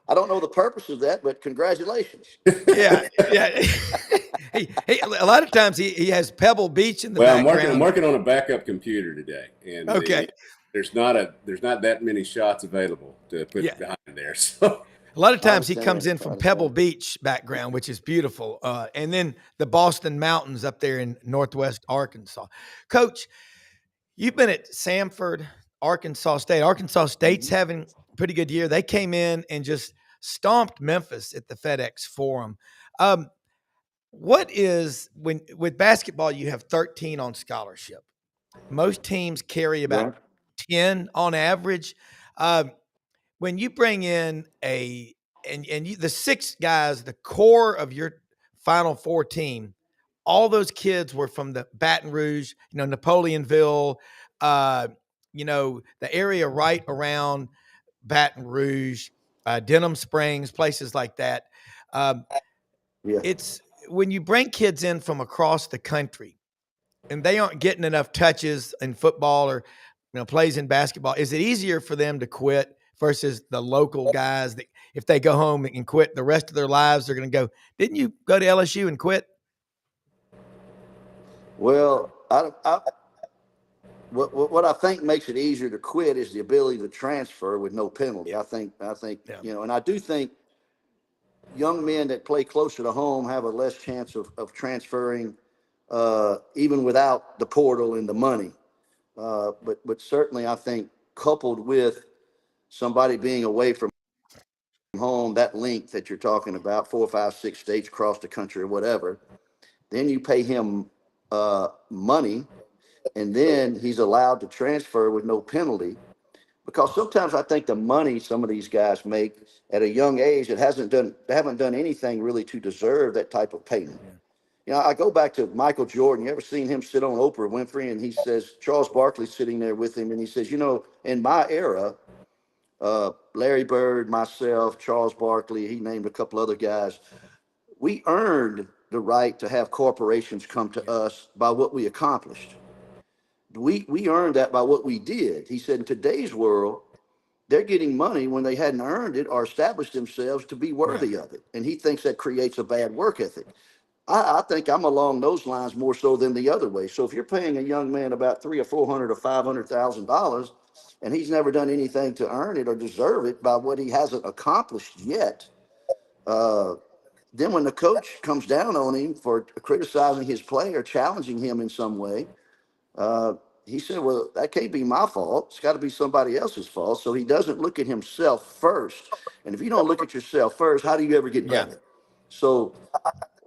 Speaker 6: I don't know the purpose of that, but congratulations.
Speaker 1: Yeah. He a lot of times he has Pebble Beach in the background.
Speaker 5: I'm working on a backup computer today, and there's not that many shots available to put behind there. So
Speaker 1: a lot of times he comes in from Pebble Beach background, which is beautiful, and then the Boston Mountains up there in northwest Arkansas. Coach, you've been at Samford, Arkansas State. Arkansas State's having a pretty good year. They came in and just stomped Memphis at the FedEx Forum. What is, with basketball, you have 13 on scholarship. Most teams carry about 10 on average. When you bring in the 6 guys, the core of your Final Four team, all those kids were from the Baton Rouge, Napoleonville, the area right around Baton Rouge, Denham Springs, places like that. It's when you bring kids in from across the country and they aren't getting enough touches in football or plays in basketball, is it easier for them to quit versus the local guys that if they go home and quit the rest of their lives, they're going to go, didn't you go to LSU and quit?
Speaker 6: Well, what I think makes it easier to quit is the ability to transfer with no penalty. I think, and I do think young men that play closer to home have a less chance of transferring, even without the portal and the money. But certainly I think coupled with somebody being away from home, that link that you're talking about, 4, 5, 6 states across the country or whatever, then you pay him money, and then he's allowed to transfer with no penalty. Because sometimes I think the money some of these guys make at a young age, they haven't done anything really to deserve that type of payment. I go back to Michael Jordan. You ever seen him sit on Oprah Winfrey? And he says, Charles Barkley sitting there with him, and he says, in my era, Larry Bird, myself, Charles Barkley, he named a couple other guys, we earned the right to have corporations come to us by what we accomplished. We earned that by what we did. He said, in today's world, they're getting money when they hadn't earned it or established themselves to be worthy of it. And he thinks that creates a bad work ethic. I think I'm along those lines more so than the other way. So if you're paying a young man about $300,000 or $400,000 or $500,000, and he's never done anything to earn it or deserve it by what he hasn't accomplished yet, then when the coach comes down on him for criticizing his play or challenging him in some way, he said, well, that can't be my fault. It's got to be somebody else's fault. So he doesn't look at himself first. And if you don't look at yourself first, how do you ever get better? So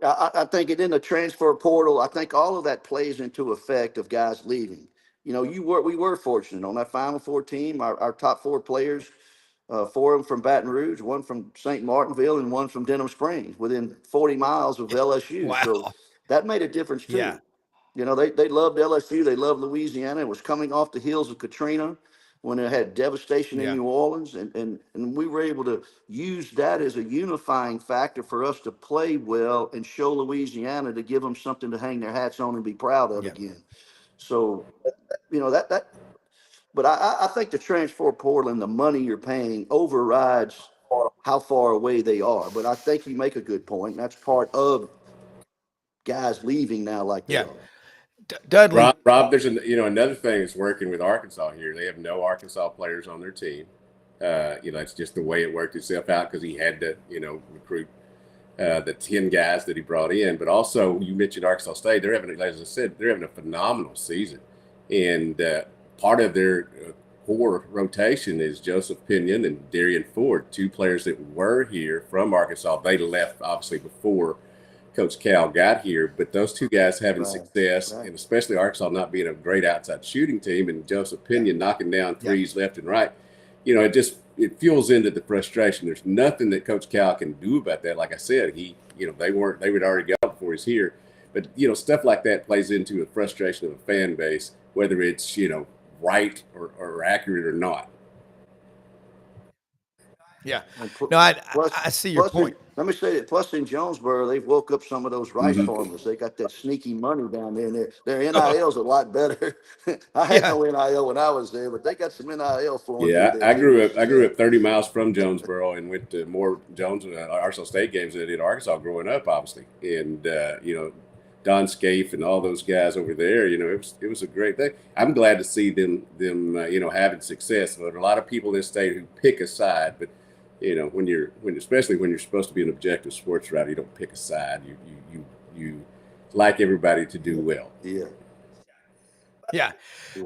Speaker 6: I think it in the transfer portal, I think all of that plays into effect of guys leaving. We were fortunate on that Final Four team. Our top 4 players, 4 of them from Baton Rouge, 1 from St. Martinville, and 1 from Denham Springs, within 40 miles of LSU.
Speaker 1: Wow.
Speaker 6: So that made a difference too.
Speaker 1: Yeah.
Speaker 6: You know, they loved LSU. They loved Louisiana. It was coming off the heels of Katrina when it had devastation in
Speaker 1: Yeah.
Speaker 6: New Orleans. And we were able to use that as a unifying factor for us to play well and show Louisiana, to give them something to hang their hats on and be proud of
Speaker 1: Yeah.
Speaker 6: again. So, you know, but I think the transfer portal and the money you're paying overrides how far away they are. But I think you make a good point. And that's part of guys leaving now like they
Speaker 1: Yeah.
Speaker 6: are.
Speaker 1: Dudley.
Speaker 5: Rob, there's another thing that's working with Arkansas here. They have no Arkansas players on their team. It's just the way it worked itself out because he had to, recruit the 10 guys that he brought in. But also, you mentioned Arkansas State. They're having, as I said, they're having a phenomenal season. And part of their core rotation is Joseph Pinion and Darian Ford, two players that were here from Arkansas. They left, obviously, before Coach Cal got here, but those two guys having success, and especially Arkansas not being a great outside shooting team, and Joseph Pinion knocking down threes left and right, it fuels into the frustration. There's nothing that Coach Cal can do about that. Like I said, they would already go before he's here, but stuff like that plays into a frustration of a fan base, whether it's right or accurate or not.
Speaker 1: Yeah. No, I see your point.
Speaker 6: Let me say that. Plus, in Jonesboro, they've woke up some of those rice farmers. They got that sneaky money down there. And their NIL's a lot better. I had no NIL when I was there, but they got some NIL flowing.
Speaker 5: Yeah, I grew up 30 miles from Jonesboro and went to more Arkansas State games than I did Arkansas growing up, obviously. And Don Scaife and all those guys over there, it was a great thing. I'm glad to see them having success. There are a lot of people in this state who pick a side, but especially when you're supposed to be an objective sports writer, you don't pick a side. You like everybody to do well.
Speaker 6: Yeah.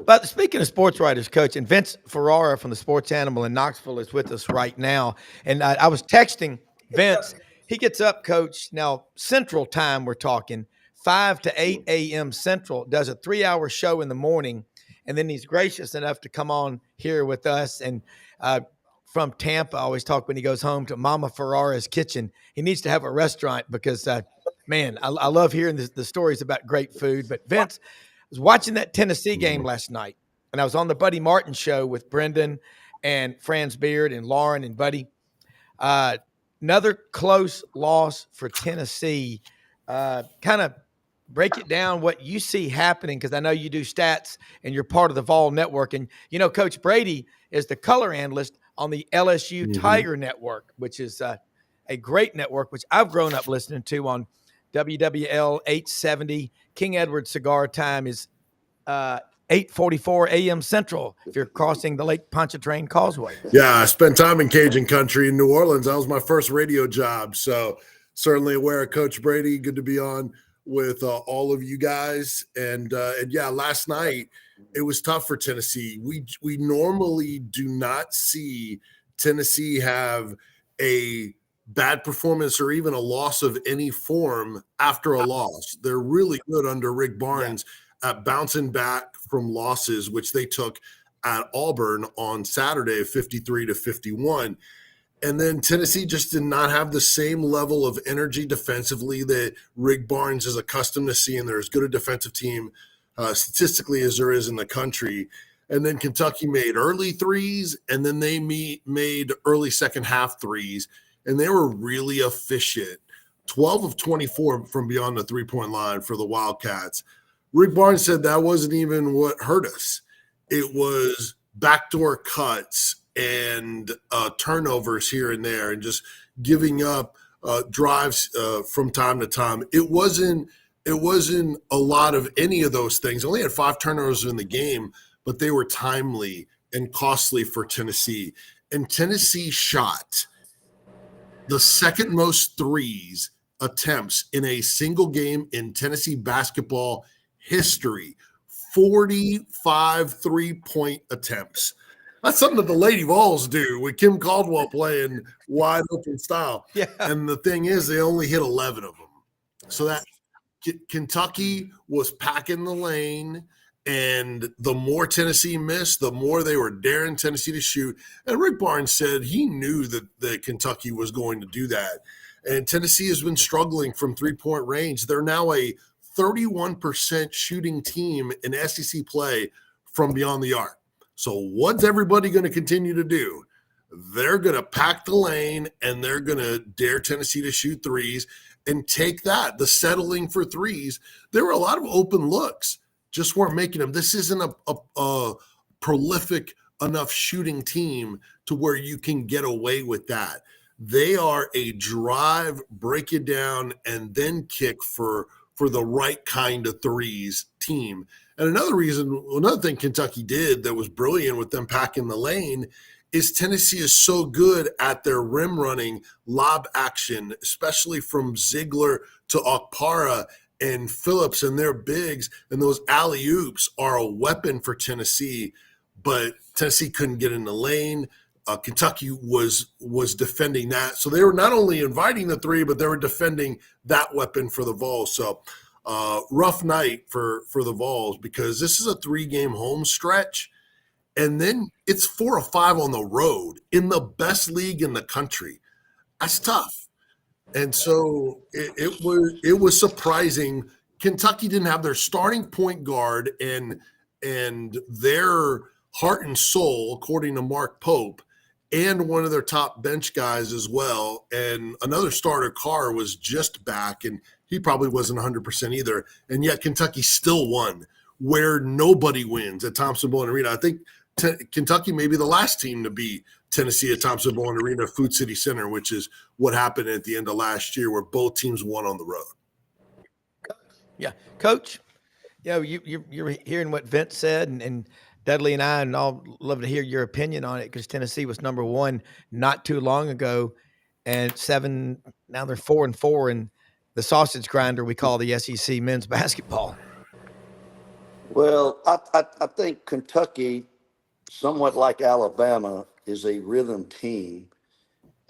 Speaker 1: But speaking of sports writers, Coach, and Vince Ferrara from the Sports Animal in Knoxville is with us right now. And I was texting Vince. He gets up, Coach, now Central Time we're talking, 5 to 8 a.m. Central, does a 3-hour show in the morning, and then he's gracious enough to come on here with us. And from Tampa, I always talk when he goes home to Mama Ferrara's Kitchen. He needs to have a restaurant because, I love hearing the stories about great food. But Vince, I was watching that Tennessee game last night, and I was on the Buddy Martin show with Brendan and Franz Beard and Lauren and Buddy. Another close loss for Tennessee. Kind of break it down what you see happening, because I know you do stats and you're part of the Vol Network. And, Coach Brady is the color analyst on the LSU Tiger Network, which is a great network, which I've grown up listening to on WWL 870. King Edward Cigar Time is 8:44 a.m. Central if you're crossing the Lake Pontchartrain Causeway.
Speaker 7: Yeah, I spent time in Cajun country in New Orleans. That was my first radio job. So certainly aware of Coach Brady. Good to be on with all of you guys. And yeah, last night it was tough for Tennessee. We normally do not see Tennessee have a bad performance or even a loss of any form after a loss. They're really good under Rick Barnes at bouncing back from losses, which they took at Auburn on Saturday, 53-51. And then Tennessee just did not have the same level of energy defensively that Rick Barnes is accustomed to seeing. They're as good a defensive team statistically as there is in the country. And then Kentucky made early threes, and then they made early second half threes, and they were really efficient. 12 of 24 from beyond the three-point line for the Wildcats. Rick Barnes said that wasn't even what hurt us. It was backdoor cuts and turnovers here and there, and just giving up drives from time to time. It wasn't a lot of any of those things. Only had 5 turnovers in the game, but they were timely and costly for Tennessee. And Tennessee shot the second most threes attempts in a single game in Tennessee basketball history. 45 3-point attempts. That's something that the Lady Vols do with Kim Caldwell playing wide open style.
Speaker 1: Yeah.
Speaker 7: And the thing is, they only hit 11 of them. So that Kentucky was packing the lane, and the more Tennessee missed, the more they were daring Tennessee to shoot. And Rick Barnes said he knew that Kentucky was going to do that. And Tennessee has been struggling from 3-point range. They're now a 31% shooting team in SEC play from beyond the arc. So what's everybody going to continue to do? They're going to pack the lane and they're going to dare Tennessee to shoot threes and take that, the settling for threes. There were a lot of open looks, just weren't making them. This isn't a prolific enough shooting team to where you can get away with that. They are a drive, break it down, and then kick for the right kind of threes team. And another thing Kentucky did that was brilliant with them packing the lane is Tennessee is so good at their rim running lob action, especially from Ziegler to Okpara and Phillips and their bigs, and those alley-oops are a weapon for Tennessee, but Tennessee couldn't get in the lane. Kentucky was defending that. So they were not only inviting the three, but they were defending that weapon for the Vols. So rough night for the Vols, because this is a 3-game home stretch. And then it's 4 or 5 on the road in the best league in the country. That's tough. And so it was surprising. Kentucky didn't have their starting point guard and their heart and soul, according to Mark Pope, and one of their top bench guys as well. And another starter, Carr, was just back, and he probably wasn't 100% either. And yet Kentucky still won, where nobody wins at Thompson-Boling Arena. I think Kentucky may be the last team to beat Tennessee at Thompson-Boling Arena, Food City Center, which is what happened at the end of last year, where both teams won on the road.
Speaker 1: Yeah, Coach. You're hearing what Vince said, and Dudley and I, and I'll love to hear your opinion on it, because Tennessee was number 1 not too long ago, and now they're 4-4 in the sausage grinder we call the SEC men's basketball.
Speaker 6: Well, I think Kentucky, somewhat like Alabama, is a rhythm team,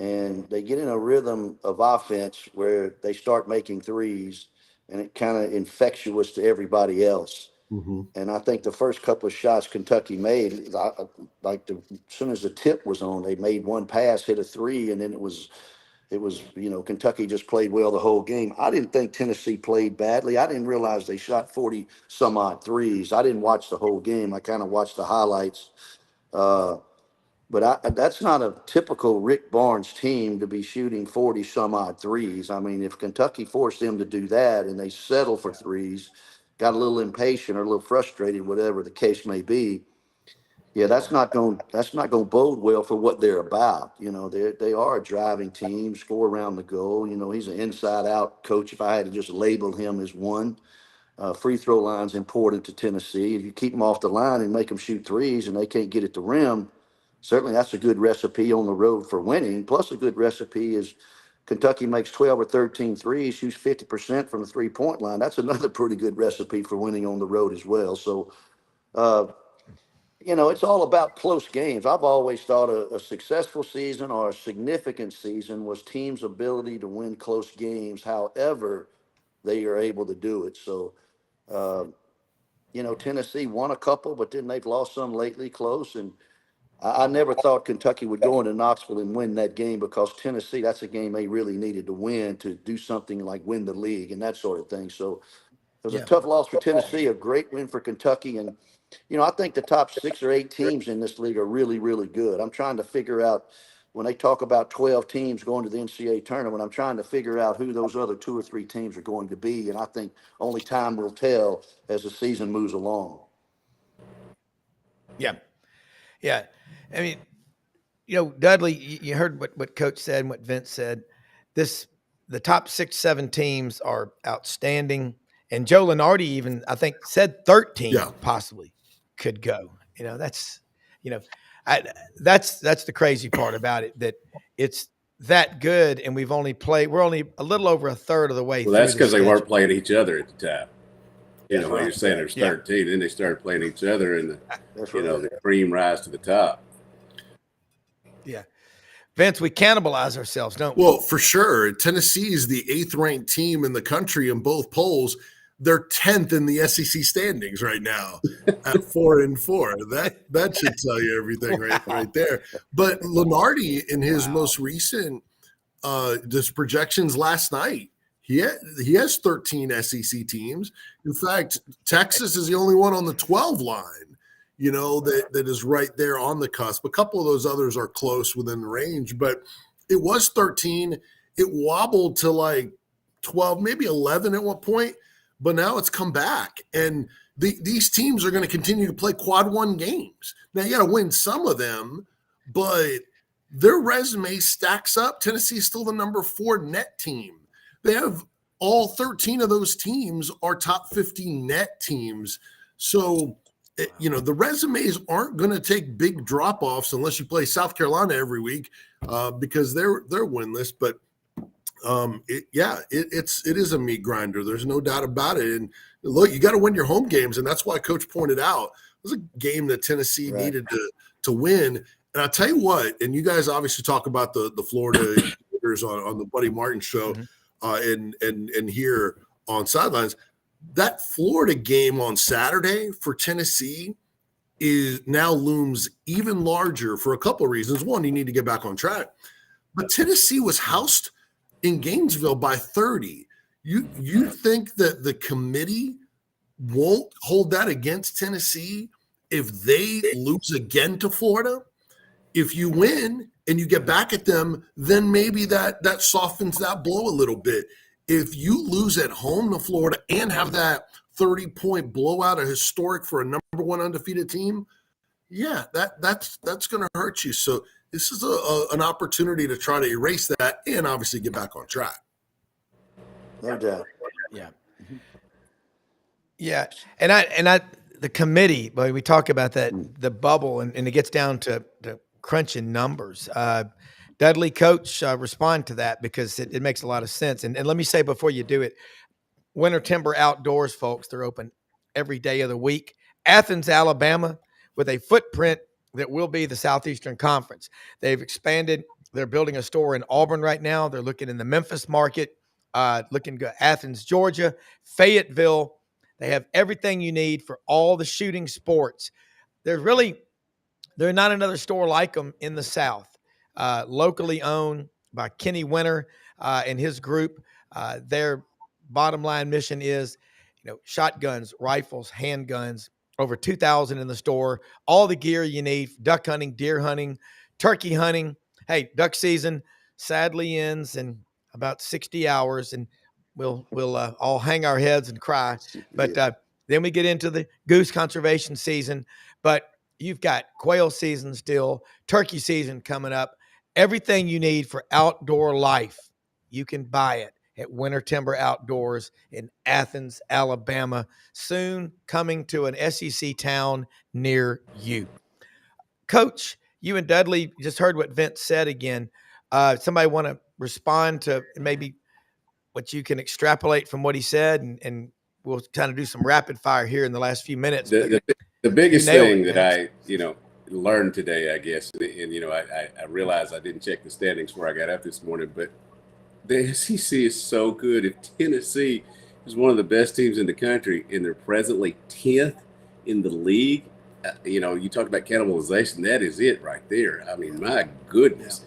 Speaker 6: and they get in a rhythm of offense where they start making threes, and it kind of infectious to everybody else. Mm-hmm. And I think the first couple of shots Kentucky made, as soon as the tip was on, they made one pass, hit a three, and then it was Kentucky just played well the whole game. I didn't think Tennessee played badly. I didn't realize they shot 40 some odd threes. I didn't watch the whole game. I kind of watched the highlights. But that's not a typical Rick Barnes team to be shooting 40 some odd threes. I mean, if Kentucky forced them to do that and they settle for threes, got a little impatient or a little frustrated, whatever the case may be, yeah, that's not going to bode well for what they're about. They are a driving team, score around the goal. He's an inside-out coach. If I had to just label him as one, free throw line's important to Tennessee. If you keep them off the line and make them shoot threes and they can't get at the rim, certainly that's a good recipe on the road for winning. Plus, a good recipe is Kentucky makes 12 or 13 threes, shoots 50% from the three-point line. That's another pretty good recipe for winning on the road as well. So, it's all about close games. I've always thought a successful season or a significant season was teams' ability to win close games, however they are able to do it. So, Tennessee won a couple, but then they've lost some lately close. And I never thought Kentucky would go into Knoxville and win that game, because Tennessee, that's a game they really needed to win to do something like win the league and that sort of thing. So it was a tough loss for Tennessee, a great win for Kentucky. And, I think the top 6 or 8 teams in this league are really, really good. I'm trying to figure out, when they talk about 12 teams going to the NCAA tournament, I'm trying to figure out who those other 2 or 3 teams are going to be. And I think only time will tell as the season moves along.
Speaker 1: Yeah. Yeah. I mean, Dudley, you heard what Coach said and what Vince said. The top 6, 7 teams are outstanding. And Joe Lunardi even, I think, said 13 possibly could go. That's the crazy part about it, that it's that good, and we're only a little over a third of the way.
Speaker 5: Well, that's because they weren't playing each other at the time. What you're saying, there's 13, then they started playing each other, and the cream rise to the top.
Speaker 1: Yeah. Vince, we cannibalize ourselves, don't we?
Speaker 7: Well, for sure. Tennessee is the 8th ranked team in the country in both polls. They're 10th in the SEC standings right now at 4-4. That should tell you everything right there. But Lunardi, in his most recent projections last night, He has 13 SEC teams. In fact, Texas is the only one on the 12 line, that is right there on the cusp. A couple of those others are close within the range, but it was 13. It wobbled to like 12, maybe 11 at one point, but now it's come back. And these teams are going to continue to play quad one games. Now you got to win some of them, but their resume stacks up. Tennessee is still the number 4 net team. They have all 13 of those teams are top 50 net teams. So, the resumes aren't going to take big drop-offs unless you play South Carolina every week because they're winless. But it is a meat grinder. There's no doubt about it. And look, you got to win your home games, and that's why Coach pointed out it was a game that Tennessee needed to win. And I'll tell you what, and you guys obviously talk about the Florida on the Buddy Martin show. Mm-hmm. And here on Sidelines, that Florida game on Saturday for Tennessee now looms even larger for a couple of reasons. One, you need to get back on track. But Tennessee was housed in Gainesville by 30. You think that the committee won't hold that against Tennessee if they lose again to Florida? If you win and you get back at them, then maybe that softens that blow a little bit. If you lose at home to Florida and have that 30-point blowout, a historic for a number 1 undefeated team, that's going to hurt you. So this is an opportunity to try to erase that and obviously get back on track.
Speaker 6: No doubt.
Speaker 1: Yeah. Yeah. And I the committee, but we talk about that, the bubble, and it gets down to crunching numbers. Dudley, Coach, respond to that because it makes a lot of sense. And let me say before you do it, Winter Timber Outdoors, folks, they're open every day of the week. Athens, Alabama, with a footprint that will be the Southeastern Conference. They've expanded. They're building a store in Auburn right now. They're looking in the Memphis market, looking at Athens, Georgia, Fayetteville. They have everything you need for all the shooting sports. There's not another store like them in the South. Locally owned by Kenny Winter and his group. Their bottom line mission is, shotguns, rifles, handguns, over 2,000 in the store. All the gear you need, duck hunting, deer hunting, turkey hunting. Hey, duck season sadly ends in about 60 hours, and we'll all hang our heads and cry. But then we get into the goose conservation season. But you've got quail season still, turkey season coming up. Everything you need for outdoor life, you can buy it at Winter Timber Outdoors in Athens, Alabama, soon coming to an SEC town near you. Coach, you and Dudley just heard what Vince said again. Somebody want to respond to maybe what you can extrapolate from what he said, and we'll kind of do some rapid fire here in the last few minutes.
Speaker 5: The biggest thing that I learned today, I guess, and I realized I didn't check the standings before I got up this morning, but the SEC is so good. If Tennessee is one of the best teams in the country and they're presently 10th in the league, you talk about cannibalization, that is it right there. I mean, my goodness.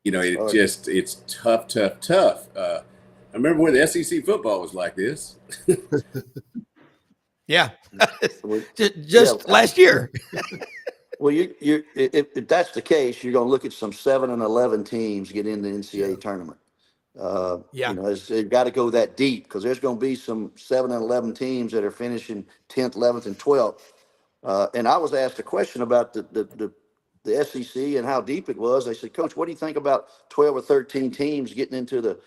Speaker 5: It's tough. I remember when the SEC football was like this.
Speaker 1: Yeah, just last year.
Speaker 6: Well, if that's the case, you're going to look at some 7 and 11 teams get in the NCAA tournament. They've got to go that deep because there's going to be some 7 and 11 teams that are finishing 10th, 11th, and 12th. And I was asked a question about the SEC and how deep it was. They said, Coach, what do you think about 12 or 13 teams getting into the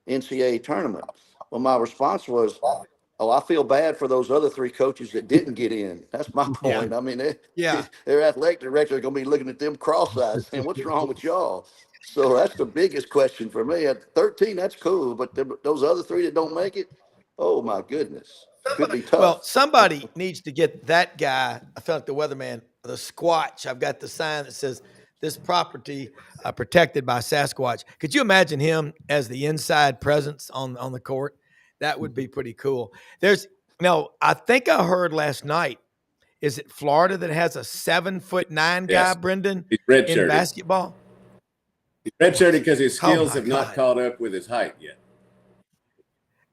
Speaker 6: NCAA tournament? Well, my response was, I feel bad for those other 3 coaches that didn't get in. That's my point. I mean, their athletic director are going to be looking at them cross-eyed saying, what's wrong with y'all? So that's the biggest question for me. At 13, that's cool. But those other 3 that don't make it, oh, my goodness. Could be tough.
Speaker 1: Well, somebody needs to get that guy. I felt like the weatherman, the Squatch. I've got the sign that says this property protected by Sasquatch. Could you imagine him as the inside presence on the court? That would be pretty cool. I think I heard last night, is it Florida that has a 7'9" guy,
Speaker 5: Yes.
Speaker 1: Brendan,
Speaker 5: Redshirted.
Speaker 1: in basketball?
Speaker 5: He's redshirted because his skills have not caught up with his height yet.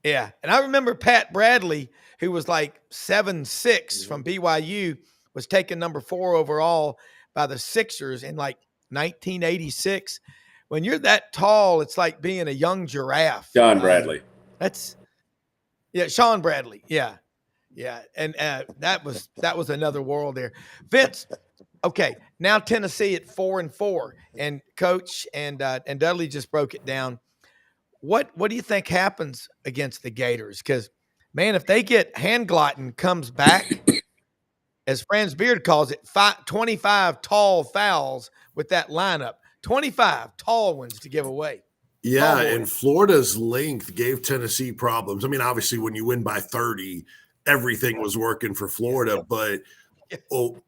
Speaker 1: Yeah. And I remember Pat Bradley, who was like 7'6" from BYU, was taken number 4 overall by the Sixers in like 1986. When you're that tall, it's like being a young giraffe.
Speaker 5: John Bradley.
Speaker 1: That's Sean Bradley. Yeah. Yeah. And that was another world there. Vince, okay, now Tennessee at 4-4, and Coach and Dudley just broke it down. What do you think happens against the Gators? Because, man, if they get Handglotten comes back, as Franz Beard calls it, 25 tall fouls with that lineup, 25 tall ones to give away.
Speaker 7: Yeah, and Florida's length gave Tennessee problems. I mean, obviously, when you win by 30, everything was working for Florida. But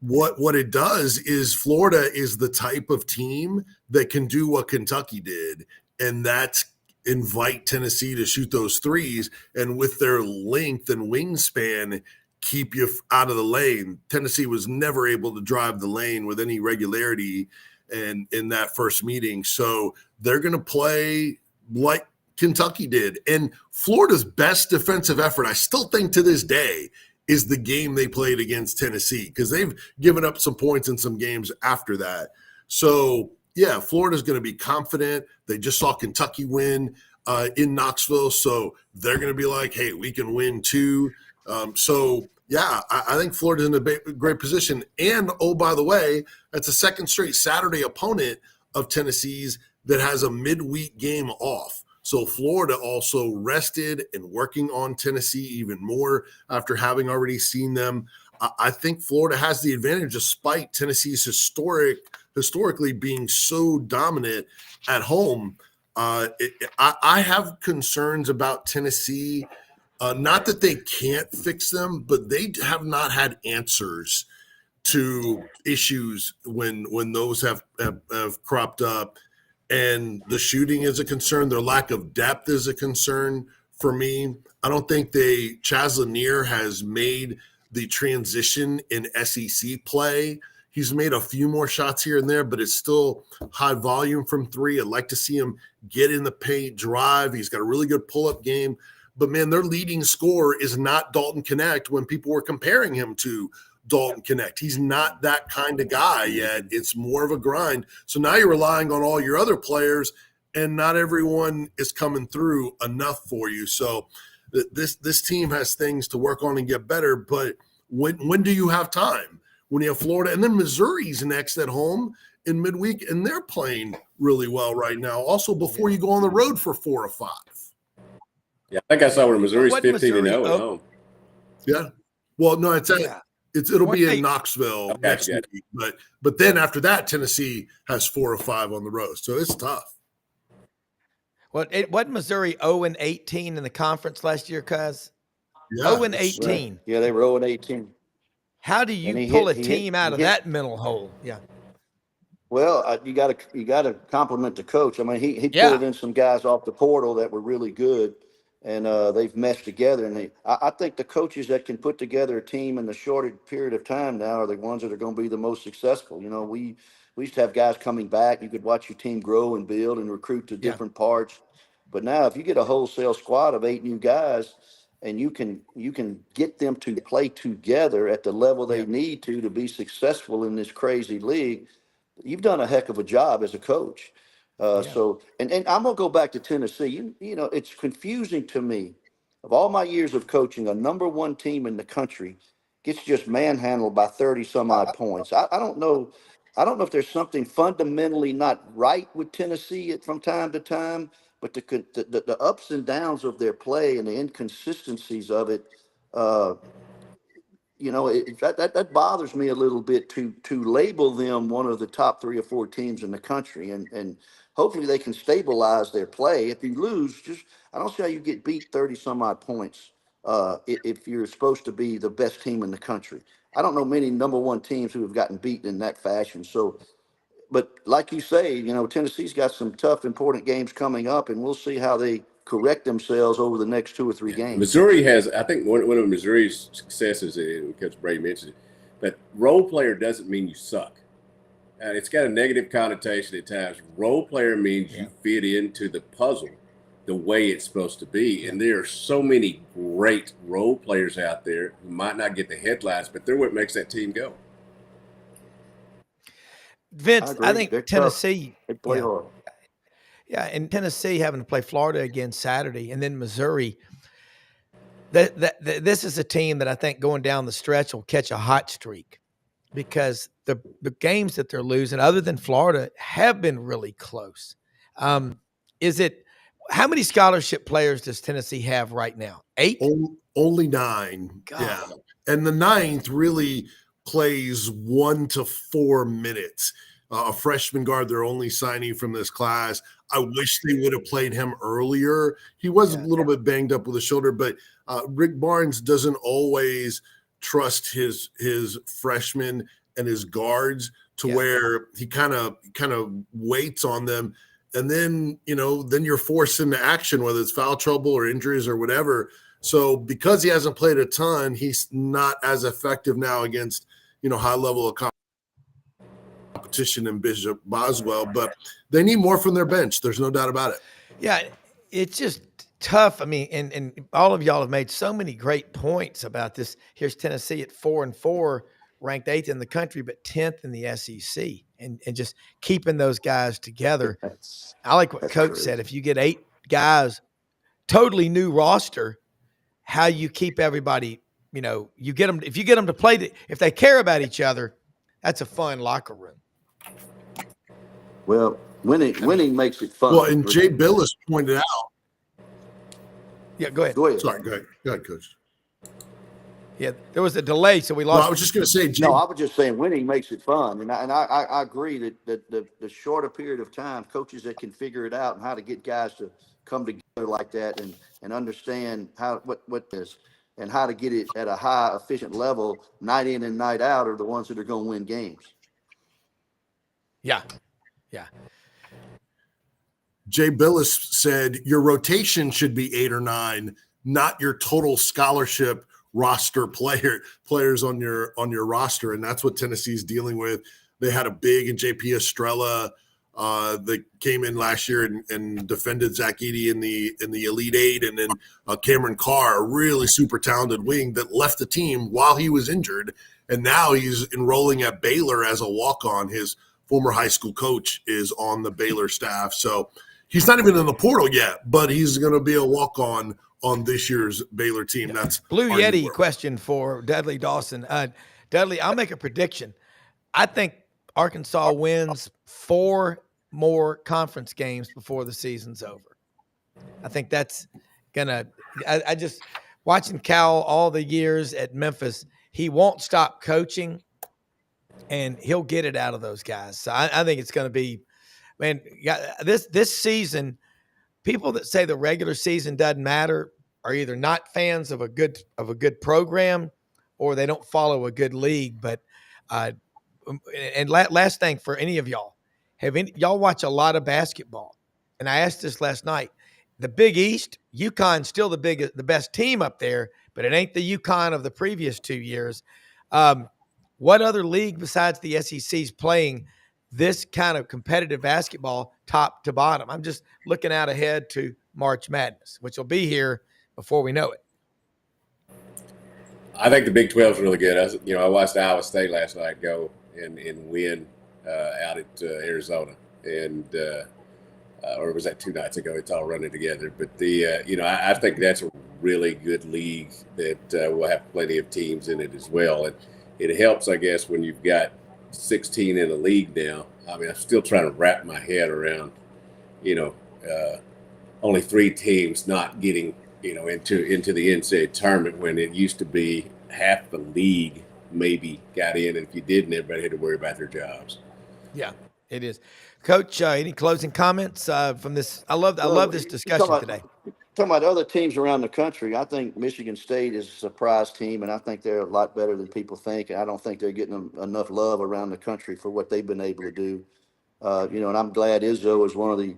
Speaker 7: what it does is Florida is the type of team that can do what Kentucky did, and that's invite Tennessee to shoot those threes, and with their length and wingspan, keep you out of the lane. Tennessee was never able to drive the lane with any regularity and in that first meeting. So they're going to play like Kentucky did. And Florida's best defensive effort, I still think to this day, is the game they played against Tennessee, because they've given up some points in some games after that. So yeah, Florida's going to be confident. They just saw Kentucky win in Knoxville, so they're going to be like, hey, we can win too. So yeah, I think Florida's in a great position. And, oh, by the way, that's a second straight Saturday opponent of Tennessee's that has a midweek game off. So Florida also rested and working on Tennessee even more after having already seen them. I think Florida has the advantage despite Tennessee's historically being so dominant at home. I have concerns about Tennessee. Not that they can't fix them, but they have not had answers to issues when those have cropped up. And the shooting is a concern. Their lack of depth is a concern for me. I don't think Chaz Lanier has made the transition in SEC play. He's made a few more shots here and there, but it's still high volume from three. I'd like to see him get in the paint, drive. He's got a really good pull-up game. But, man, their leading scorer is not Dalton Knecht when people were comparing him to Dalton Knecht. He's not that kind of guy yet. It's more of a grind. So now you're relying on all your other players, and not everyone is coming through enough for you. So this team has things to work on and get better. But when do you have time? When you have Florida, and then Missouri's next at home in midweek, and they're playing really well right now. Also, before you go on the road for 4 or 5.
Speaker 5: Yeah, I think I saw where Missouri's 15-0 at home.
Speaker 7: Yeah. Well, no, it'll be in Knoxville next week. But then after that, Tennessee has 4 or 5 on the road. So it's tough.
Speaker 1: Well, wasn't Missouri 0-18 in the conference last year, cuz?
Speaker 7: Yeah,
Speaker 1: 0-18.
Speaker 6: Right. Yeah, they were 0-18.
Speaker 1: How do you pull a team out of that mental hole? Yeah.
Speaker 6: Well, you got to compliment the coach. I mean, he pulled in some guys off the portal that were really good, and they've meshed together. And I think the coaches that can put together a team in a shorter period of time now are the ones that are going to be the most successful. You know, we used to have guys coming back. You could watch your team grow and build and recruit to different parts. But now, if you get a wholesale squad of 8 new guys, and you can get them to play together at the level they need to be successful in this crazy league, you've done a heck of a job as a coach. So, and I'm going to go back to Tennessee. You know, it's confusing to me. Of all my years of coaching, a number 1 team in the country gets just manhandled by 30 some odd points. I don't know. I don't know if there's something fundamentally not right with Tennessee from time to time, but the ups and downs of their play and the inconsistencies of it, you know, that bothers me a little bit to label them one of the top 3 or 4 teams in the country, and hopefully they can stabilize their play. If you lose, I don't see how you get beat 30 some odd points if you're supposed to be the best team in the country. I don't know many number 1 teams who have gotten beaten in that fashion. So, but like you say, you know, Tennessee's got some tough, important games coming up, and we'll see how they correct themselves over the next 2 or 3 games.
Speaker 5: Missouri has, I think one of Missouri's successes, and Coach Brady mentioned it, but role player doesn't mean you suck. It's got a negative connotation at times. Role player means you fit into the puzzle the way it's supposed to be. And there are so many great role players out there who might not get the headlines, but they're what makes that team go.
Speaker 1: Vince, I
Speaker 6: agree.
Speaker 1: think
Speaker 6: They're tough.
Speaker 1: Tennessee,
Speaker 6: They play hard.
Speaker 1: yeah, and Tennessee having to play Florida again Saturday, and then Missouri. This is a team that I think going down the stretch will catch a hot streak, because the games that they're losing, other than Florida, have been really close. How many scholarship players does Tennessee have right now? 8?
Speaker 7: Only 9.
Speaker 1: God.
Speaker 7: Yeah. And the 9th really plays 1 to 4 minutes. A freshman guard, they're only signing from this class. I wish they would have played him earlier. He was a little bit banged up with the shoulder, but Rick Barnes doesn't always trust his freshmen and his guards to where he kind of waits on them. And then, then you're forced into action, whether it's foul trouble or injuries or whatever. So because he hasn't played a ton, he's not as effective now against, high level of competition in Bishop Boswell, but they need more from their bench. There's no doubt about it.
Speaker 1: Yeah, it's just tough. I mean, and all of y'all have made so many great points about this. Here's Tennessee at 4-4, ranked 8th in the country, but 10th in the SEC, and just keeping those guys together. I like what Coach said. If you get 8 guys, totally new roster, how you keep everybody, you get them, if you get them to play, if they care about each other, that's a fun locker room.
Speaker 6: Well, winning makes it fun.
Speaker 7: Well, and Jay Billis pointed out.
Speaker 1: Yeah, go ahead.
Speaker 7: Sorry, go ahead, Coach.
Speaker 1: Yeah, there was a delay, so we lost.
Speaker 7: Well, I was just going to say,
Speaker 6: No, I was just saying winning makes it fun. And I agree that the shorter period of time, coaches that can figure it out and how to get guys to come together like that and understand what this and how to get it at a high efficient level night in and night out are the ones that are going to win games.
Speaker 1: Yeah.
Speaker 7: Jay Billis said your rotation should be 8 or 9, not your total scholarship roster players on your roster, and that's what Tennessee's dealing with. They had a big and JP Estrella that came in last year and defended Zach Edey in the Elite Eight, and then Cameron Carr, a really super talented wing that left the team while he was injured, and now he's enrolling at Baylor as a walk-on. His former high school coach is on the Baylor staff, so he's not even in the portal yet, but he's going to be a walk-on on this year's Baylor team. That's
Speaker 1: Blue Yeti question for Dudley Dawson. Dudley, I'll make a prediction. I think Arkansas wins 4 more conference games before the season's over. I think that's gonna. I just watching Cal all the years at Memphis. He won't stop coaching, and he'll get it out of those guys. So I think it's going to be, man. This season. People that say the regular season doesn't matter are either not fans of a good program, or they don't follow a good league. But last thing for any of y'all, y'all watch a lot of basketball? And I asked this last night. The Big East, UConn's still the best team up there, but it ain't the UConn of the previous 2 years. What other league besides the SEC's playing this kind of competitive basketball top to bottom? I'm just looking out ahead to March Madness, which will be here before we know it.
Speaker 5: I think the Big 12 is really good. I watched Iowa State last night go and win out at Arizona, and or was that 2 nights ago? It's all running together. But I think that's a really good league that will have plenty of teams in it as well, and it helps, I guess, when you've got 16 in the league now. I mean, I'm still trying to wrap my head around, only 3 teams not getting, into the NCAA tournament, when it used to be half the league maybe got in, and if you didn't, everybody had to worry about their jobs.
Speaker 1: Yeah, it is. Coach, any closing comments from this? I love this discussion today.
Speaker 6: Talking about other teams around the country, I think Michigan State is a surprise team, and I think they're a lot better than people think. I don't think they're getting enough love around the country for what they've been able to do. And I'm glad Izzo is one of the,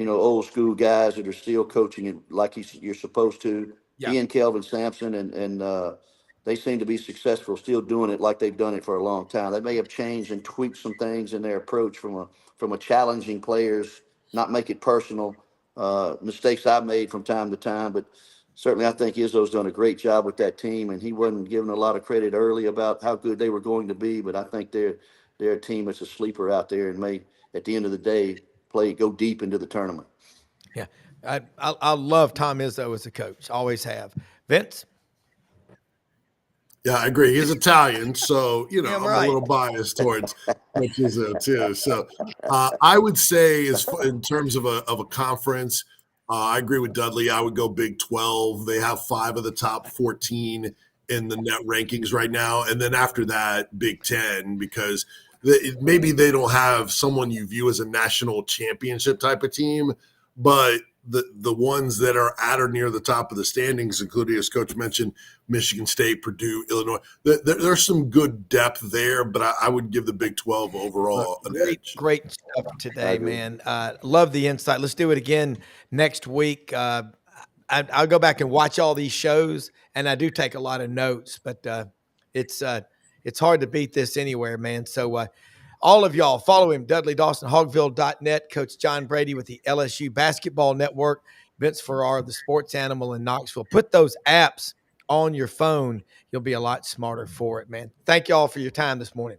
Speaker 6: old school guys that are still coaching it like you're supposed to. Yeah. He and Kelvin Sampson, and they seem to be successful, still doing it like they've done it for a long time. They may have changed and tweaked some things in their approach from a challenging players, not make it personal. mistakes I've made from time to time, but certainly I think Izzo's done a great job with that team, and he wasn't given a lot of credit early about how good they were going to be, but I think they're a team that's a sleeper out there and may, at the end of the day, go deep into the tournament.
Speaker 1: Yeah. I love Tom Izzo as a coach. Always have. Vince?
Speaker 7: Yeah, I agree. He's Italian, so
Speaker 1: Yeah,
Speaker 7: I'm
Speaker 1: right.
Speaker 7: a little biased towards Coach Izzo too. So I would say, in terms of a conference, I agree with Dudley. I would go Big 12. They have 5 of the top 14 in the net rankings right now, and then after that, Big 10, because maybe they don't have someone you view as a national championship type of team, but the ones that are at or near the top of the standings, including, as Coach mentioned, Michigan State, Purdue, Illinois, there's some good depth there, but I would give the Big 12 overall an edge.
Speaker 1: Great stuff today, man. Love the insight. Let's do it again next week. I'll go back and watch all these shows, and I do take a lot of notes, but it's hard to beat this anywhere, man. So all of y'all, follow him, Dudley Dawson, Hogville.net, Coach John Brady with the LSU Basketball Network, Vince Farrar, the sports animal in Knoxville. Put those apps on your phone. You'll be a lot smarter for it, man. Thank y'all for your time this morning.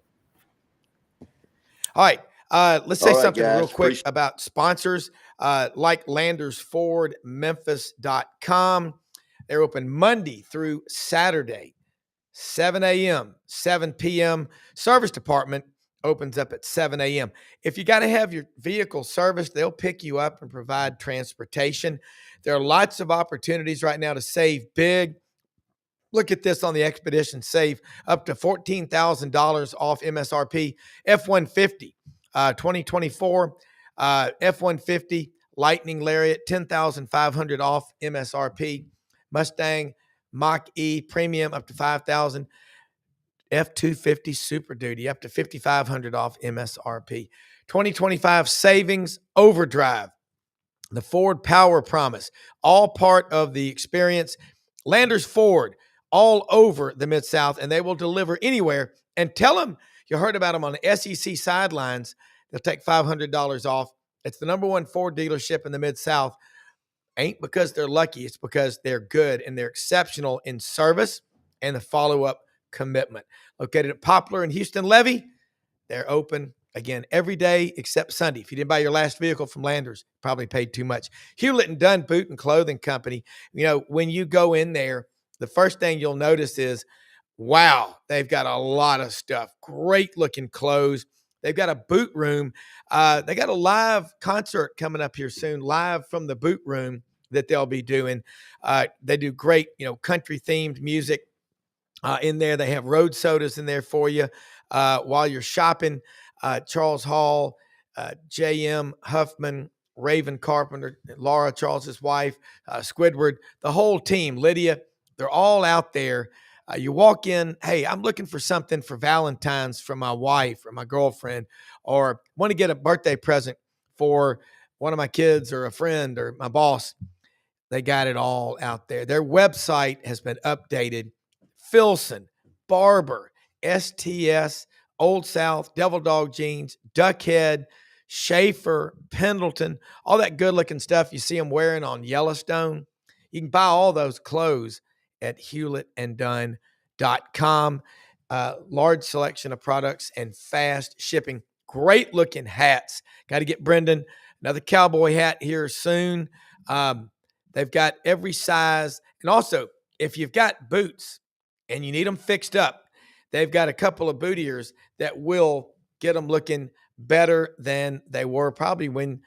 Speaker 1: All right. Let's say something real quick about sponsors like Landers Ford, Memphis.com. They're open Monday through Saturday, 7 a.m., 7 p.m. Service department opens up at 7 a.m. If you got to have your vehicle serviced, they'll pick you up and provide transportation. There are lots of opportunities right now to save big. Look at this on the Expedition. Save up to $14,000 off MSRP. F-150, 2024 F-150 Lightning Lariat, $10,500 off MSRP. Mustang Mach-E Premium up to $5,000. F-250 Super Duty up to $5,500 off MSRP. 2025 Savings Overdrive. The Ford Power Promise, all part of the experience. Landers Ford, all over the Mid-South, and they will deliver anywhere. And tell them you heard about them on the SEC sidelines. They'll take $500 off. It's the number one Ford dealership in the Mid-South. Ain't because they're lucky. It's because they're good and they're exceptional in service and the follow-up commitment. Located at Poplar and Houston Levy, they're open again every day except Sunday. If you didn't buy your last vehicle from Landers, probably paid too much. Hewlett and Dunn Boot and Clothing Company. When you go in there, the first thing you'll notice is, wow, they've got a lot of stuff. Great looking clothes. They've got a boot room. They got a live concert coming up here soon, live from the boot room that they'll be doing. They do great, country themed music in there. They have road sodas in there for you while you're shopping. Charles Hall, J.M. Huffman, Raven Carpenter, Laura, Charles's wife, Squidward, the whole team, Lydia, they're all out there. You walk in, hey, I'm looking for something for Valentine's for my wife or my girlfriend, or want to get a birthday present for one of my kids or a friend or my boss. They got it all out there. Their website has been updated. Filson, Barber, STS, Old South, Devil Dog Jeans, Duckhead, Schaefer, Pendleton, all that good-looking stuff you see them wearing on Yellowstone. You can buy all those clothes at HewlettandDunn.com. Large selection of products and fast shipping. Great-looking hats. Got to get Brendan another cowboy hat here soon. They've got every size. And also, if you've got boots and you need them fixed up, they've got a couple of boot ears that will get them looking better than they were probably when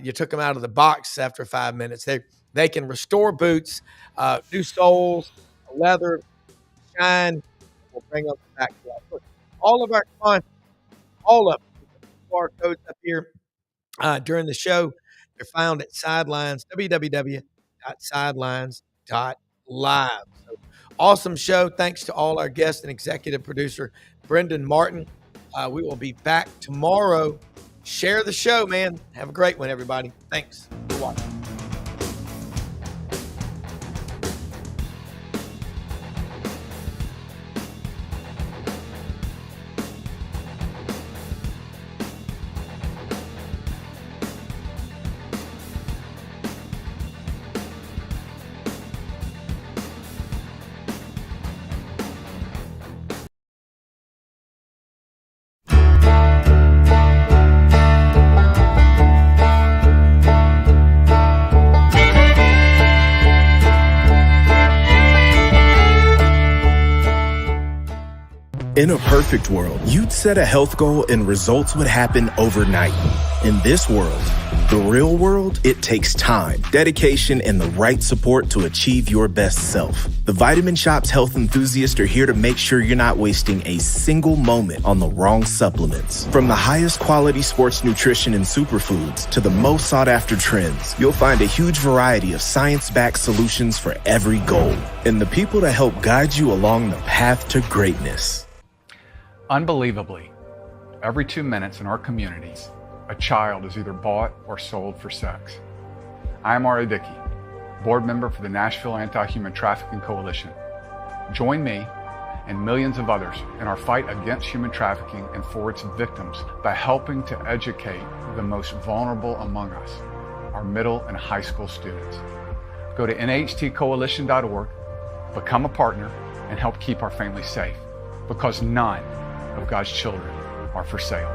Speaker 1: you took them out of the box after 5 minutes. They can restore boots, new soles, leather, shine. We'll bring them back to life. Look, all of our sponsors, all of them, QR codes up here during the show. They're found at Sidelines, www.sidelines.live. So, awesome show. Thanks to all our guests and executive producer, Brendan Martin. We will be back tomorrow. Share the show, man. Have a great one, everybody. Thanks for watching.
Speaker 8: In a perfect world, you'd set a health goal and results would happen overnight. In this world, the real world, it takes time, dedication, and the right support to achieve your best self. The Vitamin Shop's health enthusiasts are here to make sure you're not wasting a single moment on the wrong supplements. From the highest quality sports nutrition and superfoods to the most sought after trends, you'll find a huge variety of science-backed solutions for every goal. And the people to help guide you along the path to greatness.
Speaker 9: Unbelievably, every 2 minutes in our communities, a child is either bought or sold for sex. I am Ari Dickey, board member for the Nashville Anti-Human Trafficking Coalition. Join me and millions of others in our fight against human trafficking and for its victims by helping to educate the most vulnerable among us, our middle and high school students. Go to nhtcoalition.org, become a partner, and help keep our families safe, because none of God's children are for sale.